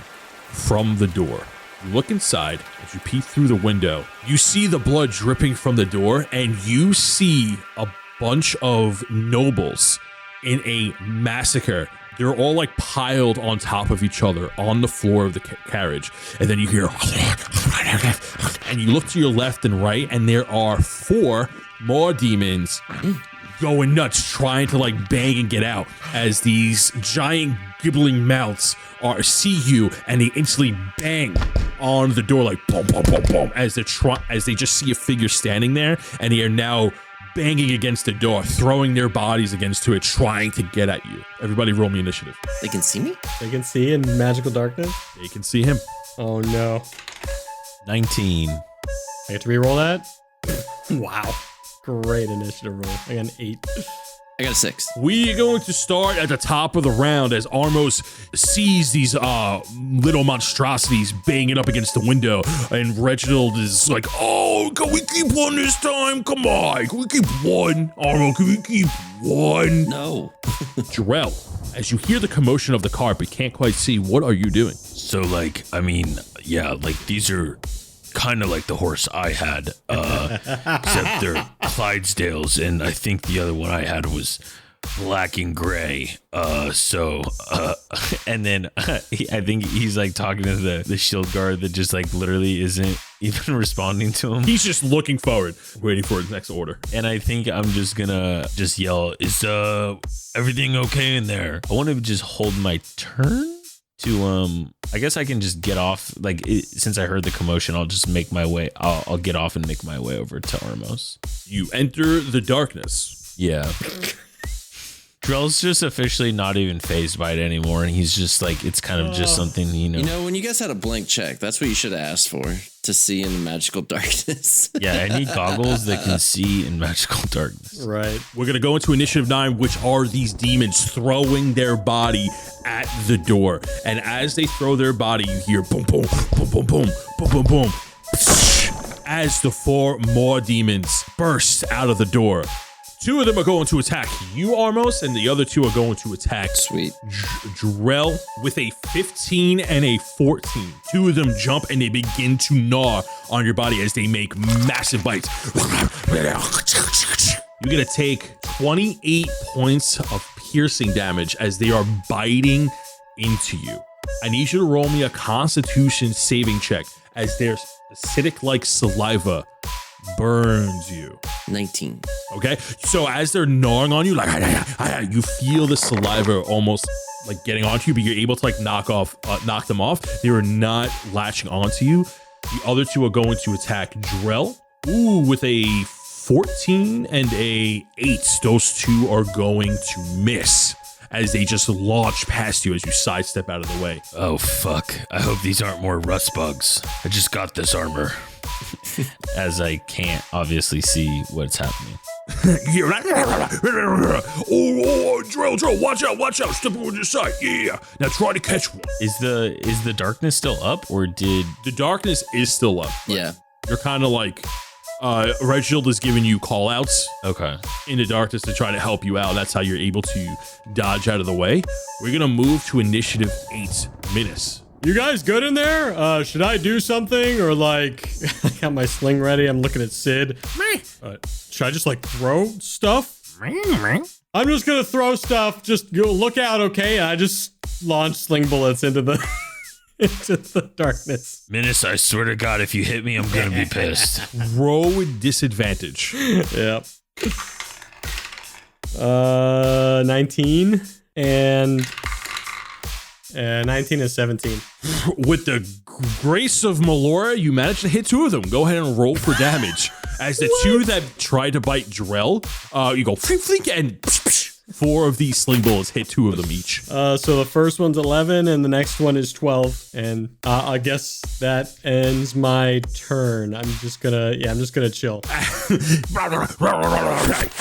from the door. You look inside as you peek through the window. You see the blood dripping from the door, and you see a bunch of nobles in a massacre. They're all like piled on top of each other on the floor of the carriage. And then you hear, and you look to your left and right, and there are 4 more demons going nuts, trying to like bang and get out as these giant gibbling mouths see you, and they instantly bang on the door like boom, boom, boom, boom, as they just see a figure standing there, and they are now banging against the door, throwing their bodies against it, trying to get at you. Everybody roll me initiative. They can see me? They can see in magical darkness. They can see him. Oh no. 19. I get to reroll that? Wow. Great initiative roll. I got an 8. I got a 6. We are going to start at the top of the round as Armos sees these little monstrosities banging up against the window, and Reginald is like, oh, can we keep one this time? Come on, can we keep one? Armo, can we keep one? No. Jarrell, as you hear the commotion of the car but can't quite see, what are you doing? So, like, I mean, yeah, like these are kind of like the horse I had, except they're Clydesdales, and I think the other one I had was black and gray. And then I think he's like talking to the shield guard that just like literally isn't even responding to him. He's just looking forward, waiting for his next order. And I think I'm just gonna just yell, is everything okay in there? I want to just hold my turn to I guess I can just get off, like since I heard the commotion, I'll just make my way. I'll get off and make my way over to Armos. You enter the darkness. Yeah. Drell's just officially not even phased by it anymore, and he's just like, it's kind of just something, you know. You know, when you guys had a blank check, that's what you should have asked for, to see in the magical darkness. Yeah, I need goggles that can see in magical darkness. Right. We're going to go into Initiative 9, which are these demons throwing their body at the door. And as they throw their body, you hear boom, boom, boom, boom, boom, boom, boom, boom, as the 4 more demons burst out of the door. 2 of them are going to attack you, Armos, and the other 2 are going to attack Sweet. Drell with a 15 and a 14. 2 of them jump and they begin to gnaw on your body as they make massive bites. You're going to take 28 points of piercing damage as they are biting into you. I need you to roll me a Constitution saving check as their acidic-like saliva burns you. 19. Okay, so as they're gnawing on you, like you feel the saliva almost like getting onto you, but you're able to like knock them off. They are not latching onto you. The other 2 are going to attack Drell. Ooh, with a 14 and a 8. Those 2 are going to miss as they just launch past you as you sidestep out of the way. Oh, fuck. I hope these aren't more rust bugs. I just got this armor. As I can't obviously see what's happening. Oh, Drell, watch out, step over to the side. Yeah, now try to catch one. Is the darkness still up, or did The darkness is still up. Yeah. You're kind of like, Reginald is giving you call outs okay? in the darkness to try to help you out. That's how you're able to dodge out of the way. We're going to move to Initiative 8, Minas. You guys good in there? Should I do something or like I got my sling ready? I'm looking at Sid. Should I just like throw stuff? I'm just gonna throw stuff. Just go look out, okay? I just launch sling bullets into the into the darkness. Menace, I swear to God, if you hit me, I'm gonna be pissed. Roll with disadvantage. Yep. 19 and 19 and 17. With the grace of Melora, you managed to hit 2 of them. Go ahead and roll for damage. As the 2 that tried to bite Drell, you go flick, flick, and 4 of these sling bullets hit 2 of them each. So the first one's 11 and the next one is 12. And I guess that ends my turn. I'm just gonna chill.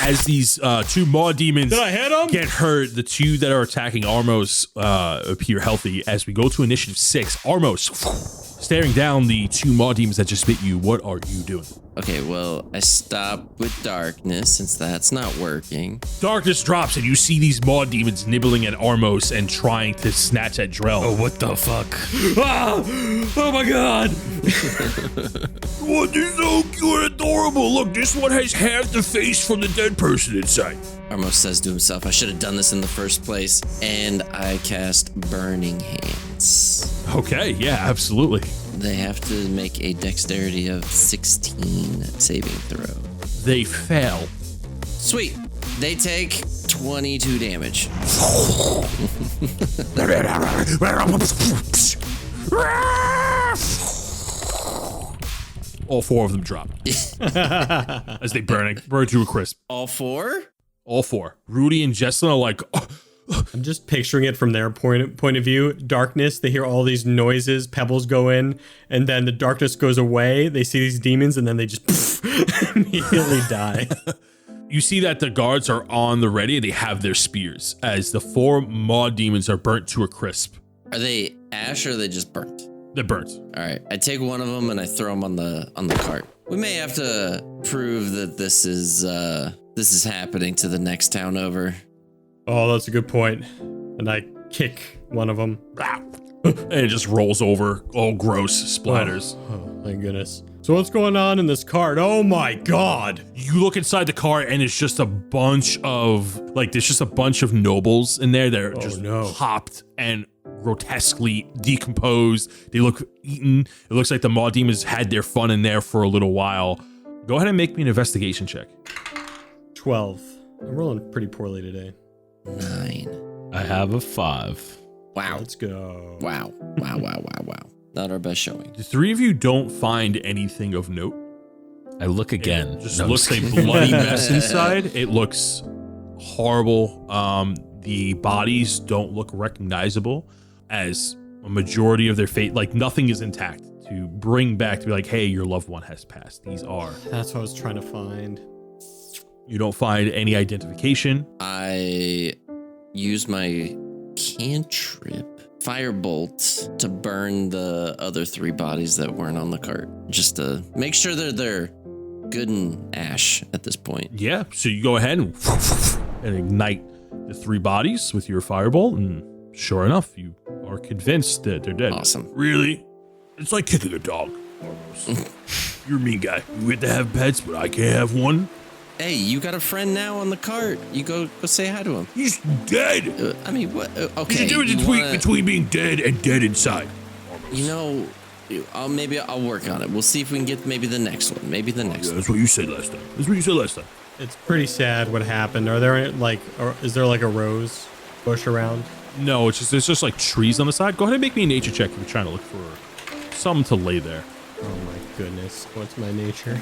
As these 2 maw demons Did I hit him? get hurt, the 2 that are attacking Armos appear healthy. As we go to initiative 6, Armos, staring down the 2 maw demons that just bit you, what are you doing? Okay, well, I stopped with darkness since that's not working. Darkness drops and you see these maw demons nibbling at Armos and trying to snatch at Drell. Oh, what the fuck? Ah! Oh my god! Oh, they're so cute and adorable. Look, this one has half the face from the dead person inside. Armos says to himself, I should have done this in the first place. And I cast Burning Hands. Okay, yeah, absolutely. They have to make a dexterity of 16 saving throw. They fail. Sweet. They take 22 damage. All 4 of them drop as they burn to a crisp. All 4? All 4. Rudy and Jesselyn are like, oh. I'm just picturing it from their point of view. Darkness, they hear all these noises, pebbles go in, and then the darkness goes away. They see these demons, and then they just immediately die. You see that the guards are on the ready. They have their spears as the 4 maw demons are burnt to a crisp. Are they ash or are they just burnt? They're burnt. All right, I take one of them and I throw them on the cart. We may have to prove that this is happening to the next town over. Oh, that's a good point. And I kick one of them. And it just rolls over, all gross, splatters. Oh, my goodness. So what's going on in this cart? Oh my god. You look inside the car and it's just a bunch of, there's just a bunch of nobles in there. They're just hopped and grotesquely decomposed. They look eaten. It looks like the maw demons had their fun in there for a little while. Go ahead and make me an investigation check. 12. I'm rolling pretty poorly today. 9. I have a 5. Wow. Let's go. Wow. Not our best showing. The 3 of you don't find anything of note. I look again. It just No, I'm looks like kidding. bloody mess inside. It looks horrible. The bodies don't look recognizable as a majority of their fate, nothing is intact to bring back to be like, hey, your loved one has passed. These are. That's what I was trying to find. You don't find any identification. I use my cantrip firebolt to burn the other 3 bodies that weren't on the cart, just to make sure they're good and ash at this point. Yeah, so you go ahead and ignite the 3 bodies with your firebolt, and sure enough, you are convinced that they're dead. Awesome. Really? It's like kicking a dog. You're a mean guy. You get to have pets, but I can't have one. Hey, you got a friend now on the cart. You go say hi to him. He's dead. What? Okay. There's a difference between being dead and dead inside. You know, maybe I'll work on it. We'll see if we can get maybe the next one. Maybe the next one. That's what you said last time. It's pretty sad what happened. Are there is there a rose bush around? No, there's just trees on the side. Go ahead and make me a nature check if you're trying to look for something to lay there. Oh my goodness. What's my nature?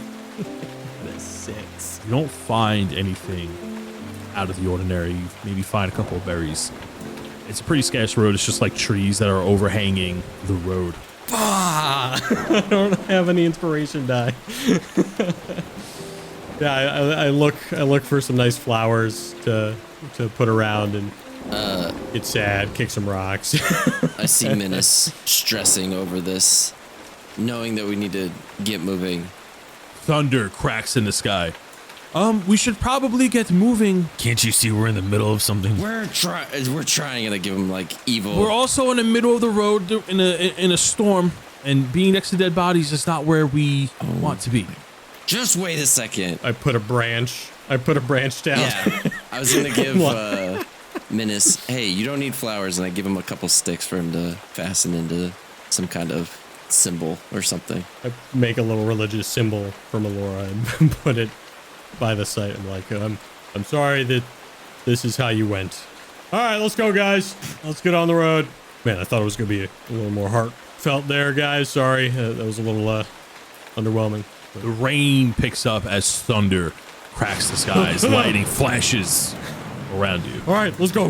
That's 6. You don't find anything out of the ordinary. You maybe find a couple of berries. It's a pretty scarce road. It's just trees that are overhanging the road. I don't have any inspiration die. Yeah, I look for some nice flowers to put around and get sad, kick some rocks. I see Menace stressing over this, knowing that we need to get moving. Thunder cracks in the sky We should probably get moving. Can't you see we're in the middle of something? We're trying to give him like evil. We're also in the middle of the road in a storm, and being next to dead bodies is not where we want to be. Just wait a second. I put a branch down. Yeah, I was gonna give Menace, hey, you don't need flowers, and I give him a couple sticks for him to fasten into some kind of symbol or something. I make a little religious symbol for Melora and put it by the site. I'm like, I'm sorry that this is how you went. All right, let's go, guys. Let's get on the road. Man, I thought it was going to be a little more heartfelt there, guys. Sorry, that was a little underwhelming. The rain picks up as thunder cracks the skies, lightning flashes around you. All right, let's go. I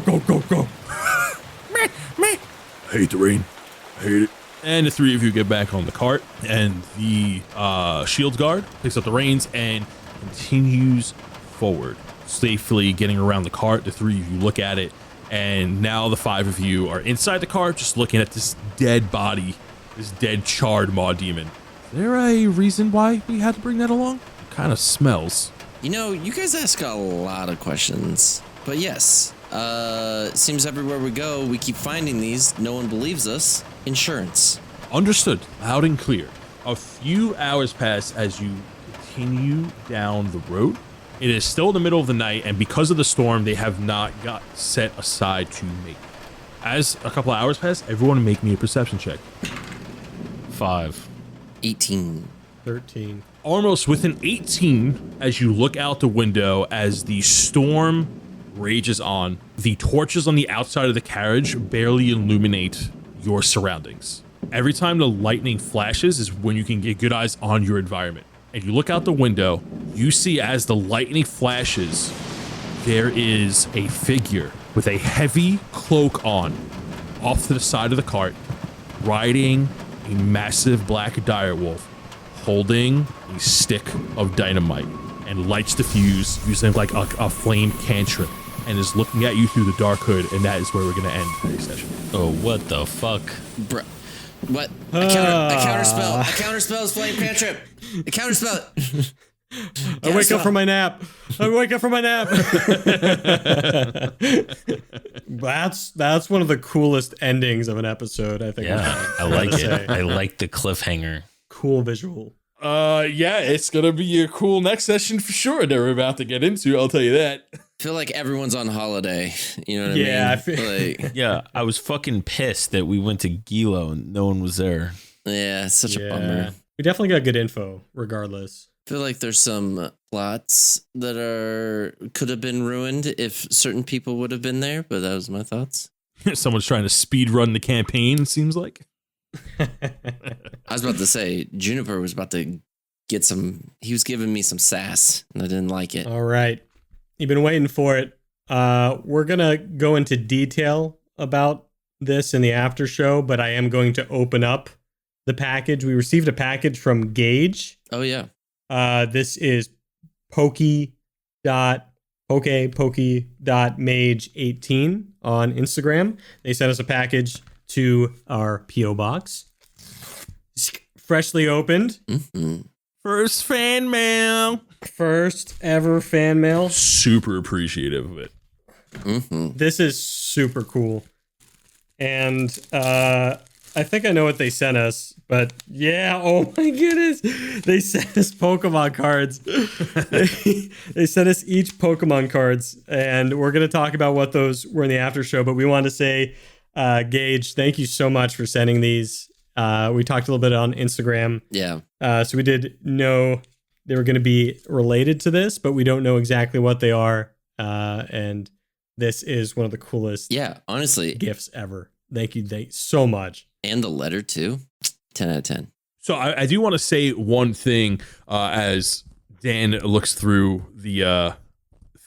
hate the rain. I hate it. And the three of you get back on the cart, and the shield guard picks up the reins and continues forward, safely getting around the cart. The three of you look at it, and now the five of you are inside the cart, just looking at this dead body, this dead charred maw demon. Is there a reason why we had to bring that along? It kind of smells. You know, you guys ask a lot of questions, but yes, it seems everywhere we go, we keep finding these. No one believes us. Insurance. Understood. Loud and clear. A few hours pass as you continue down the road. It is still the middle of the night, and because of the storm, they have not got set aside to make. As a couple of hours pass, everyone make me a perception check. 5. 18. 13. Almost with an 18, as you look out the window as the storm rages on, the torches on the outside of the carriage barely illuminate your surroundings. Every time the lightning flashes is when you can get good eyes on your environment. And you look out the window, you see as the lightning flashes, there is a figure with a heavy cloak on, off to the side of the cart, riding a massive black direwolf, holding a stick of dynamite, and lights the fuse using like a flame cantrip, and is looking at you through the dark hood, and that is where we're gonna end today's session. Oh, what the fuck? Bruh. What? I counterspell. I counterspell his flame cantrip. I counterspell it. I wake up from my nap. That's one of the coolest endings of an episode, I think. Yeah, I like it. I like the cliffhanger. Cool visual. Yeah, it's gonna be a cool next session for sure that we're about to get into, I'll tell you that. I feel like everyone's on holiday. You know what I mean? Yeah, I feel like, Yeah, I was fucking pissed that we went to Gilo and no one was there. yeah, it's such a bummer. We definitely got good info, regardless. I feel like there's some plots that could have been ruined if certain people would have been there, but that was my thoughts. Someone's trying to speed run the campaign, it seems like. I was about to say, Juniper was about to get he was giving me some sass, and I didn't like it. All right. You've been waiting for it. We're going to go into detail about this in the after show, but I am going to open up the package. We received a package from Gage. Oh, yeah. This is pokey.mage18 on Instagram. They sent us a package to our P.O. box. Freshly opened. Mm-hmm. First fan mail. First ever fan mail. Super appreciative of it. Mm-hmm. This is super cool. And I think I know what they sent us, but yeah, oh my goodness. They sent us Pokemon cards. They sent us each Pokemon cards, and we're going to talk about what those were in the after show, but we want to say, Gage, thank you so much for sending these. We talked a little bit on Instagram. Yeah. So we did know they were going to be related to this, but we don't know exactly what they are. And this is one of the coolest honestly, gifts ever. Thank you so much. And the letter, too. 10 out of 10. So I do want to say one thing as Dan looks through the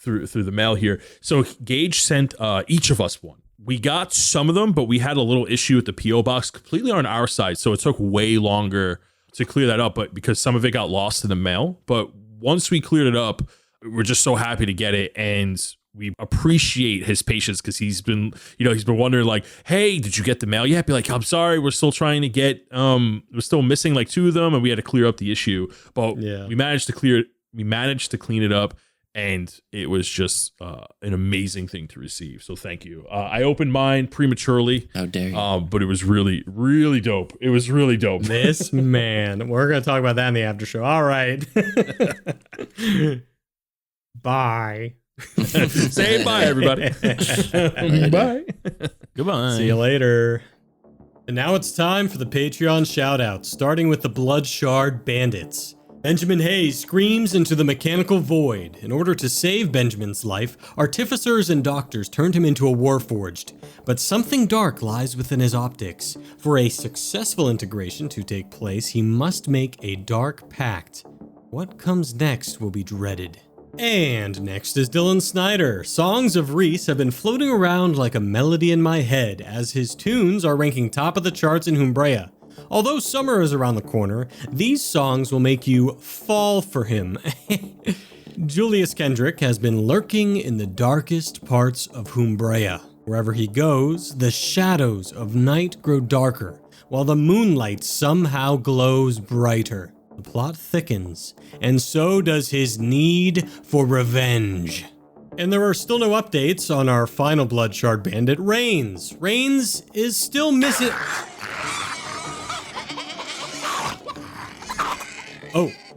through the mail here. So Gage sent each of us one. We got some of them, but we had a little issue with the P.O. box completely on our side. So it took way longer to clear that up, but because some of it got lost in the mail. But once we cleared it up, we're just so happy to get it. And we appreciate his patience because he's been wondering like, hey, did you get the mail yet? Be like, I'm sorry, we're still trying to get, we're still missing like 2 of them and we had to clear up the issue. But we managed to clear we managed to clean it up, and it was just an amazing thing to receive. So thank you. I opened mine prematurely. How dare you? But it was really, really dope. It was really dope. This man. We're going to talk about that in the after show. All right. Bye. Say bye, everybody. Bye. Goodbye. See you later. And now it's time for the Patreon shoutouts, starting with the Bloodshard Bandits. Benjamin Hayes screams into the mechanical void. In order to save Benjamin's life, artificers and doctors turned him into a warforged. But something dark lies within his optics. For a successful integration to take place, he must make a dark pact. What comes next will be dreaded. And next is Dylan Snyder. Songs of Reese have been floating around like a melody in my head, as his tunes are ranking top of the charts in Humbrea. Although summer is around the corner, these songs will make you fall for him. Julius Kendrick has been lurking in the darkest parts of Humbrea. Wherever he goes, the shadows of night grow darker, while the moonlight somehow glows brighter. The plot thickens, and so does his need for revenge. And there are still no updates on our final Bloodshard Bandit, Reigns. Reigns is still missing.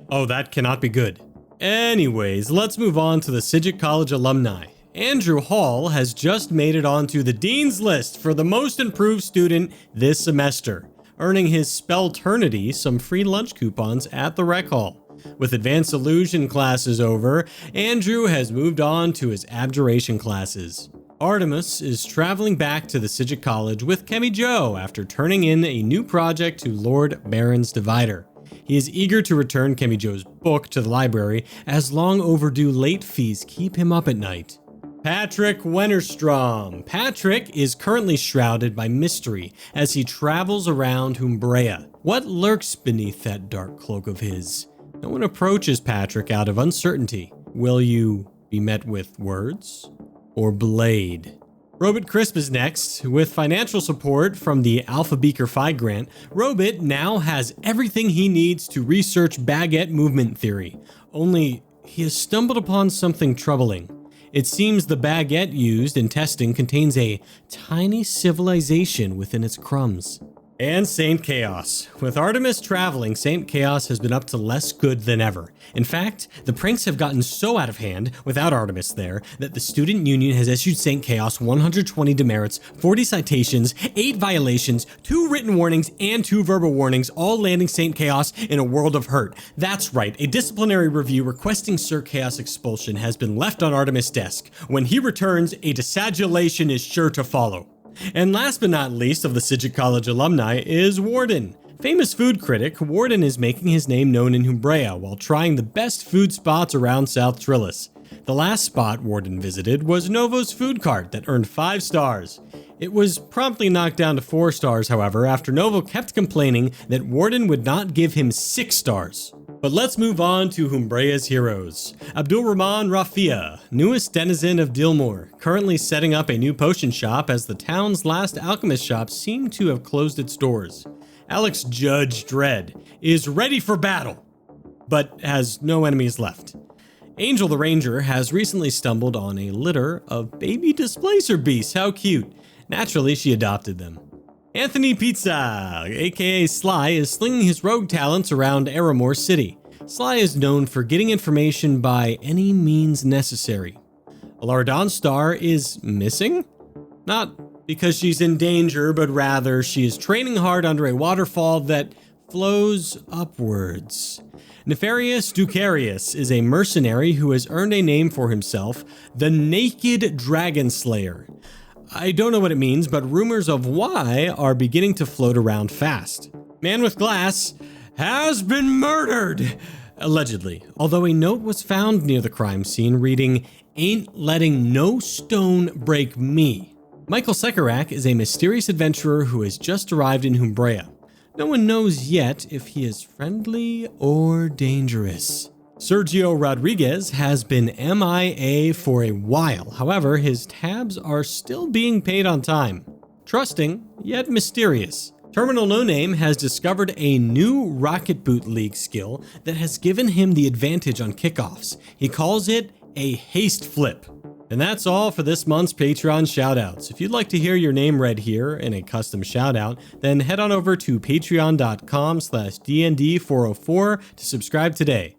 Oh, that cannot be good. Anyways, let's move on to the Sidgwick College alumni. Andrew Hall has just made it onto the Dean's List for the most improved student this semester, earning his Spellternity some free lunch coupons at the Rec Hall. With Advanced Illusion classes over, Andrew has moved on to his Abjuration classes. Artemis is traveling back to the Sidgwick College with Kemi Joe after turning in a new project to Lord Baron's Divider. He is eager to return Kemi Joe's book to the library, as long overdue late fees keep him up at night. Patrick Wennerstrom. Patrick is currently shrouded by mystery as he travels around Humbrea. What lurks beneath that dark cloak of his? No one approaches Patrick out of uncertainty. Will you be met with words or blade? Robit Crisp is next. With financial support from the Alpha Beaker Phi grant, Robit now has everything he needs to research baguette movement theory. Only he has stumbled upon something troubling. It seems the baguette used in testing contains a tiny civilization within its crumbs. And Saint Chaos. With Artemis traveling, Saint Chaos has been up to less good than ever. In fact, the pranks have gotten so out of hand, without Artemis there, that the student union has issued Saint Chaos 120 demerits, 40 citations, 8 violations, 2 written warnings, and 2 verbal warnings, all landing Saint Chaos in a world of hurt. That's right, a disciplinary review requesting Sir Chaos expulsion has been left on Artemis' desk. When he returns, a desadulation is sure to follow. And last but not least of the Sidgwick College alumni is Warden. Famous food critic, Warden is making his name known in Humbrea while trying the best food spots around South Trillis. The last spot Warden visited was Novo's food cart that earned 5 stars. It was promptly knocked down to 4 stars, however, after Novo kept complaining that Warden would not give him 6 stars. But let's move on to Humbrea's heroes. Abdulrahman Rafia, newest denizen of Dilmore, currently setting up a new potion shop as the town's last alchemist shop seemed to have closed its doors. Alex Judge Dredd is ready for battle, but has no enemies left. Angel the Ranger has recently stumbled on a litter of baby displacer beasts. How cute. Naturally, she adopted them. Anthony Pizza, aka Sly, is slinging his rogue talents around Aramore City. Sly is known for getting information by any means necessary. Alara Dawnstar is missing? Not because she's in danger, but rather she is training hard under a waterfall that flows upwards. Nefarious Ducarius is a mercenary who has earned a name for himself, the Naked Dragon Slayer. I don't know what it means, but rumors of why are beginning to float around fast. Man with Glass has been murdered, allegedly, although a note was found near the crime scene reading, "Ain't letting no stone break me." Michael Sekarak is a mysterious adventurer who has just arrived in Humbrea. No one knows yet if he is friendly or dangerous. Sergio Rodriguez has been MIA for a while. However, his tabs are still being paid on time. Trusting, yet mysterious. Terminal No Name has discovered a new Rocket Boot League skill that has given him the advantage on kickoffs. He calls it a haste flip. And that's all for this month's Patreon shoutouts. If you'd like to hear your name read here in a custom shoutout, then head on over to patreon.com/DND404 to subscribe today.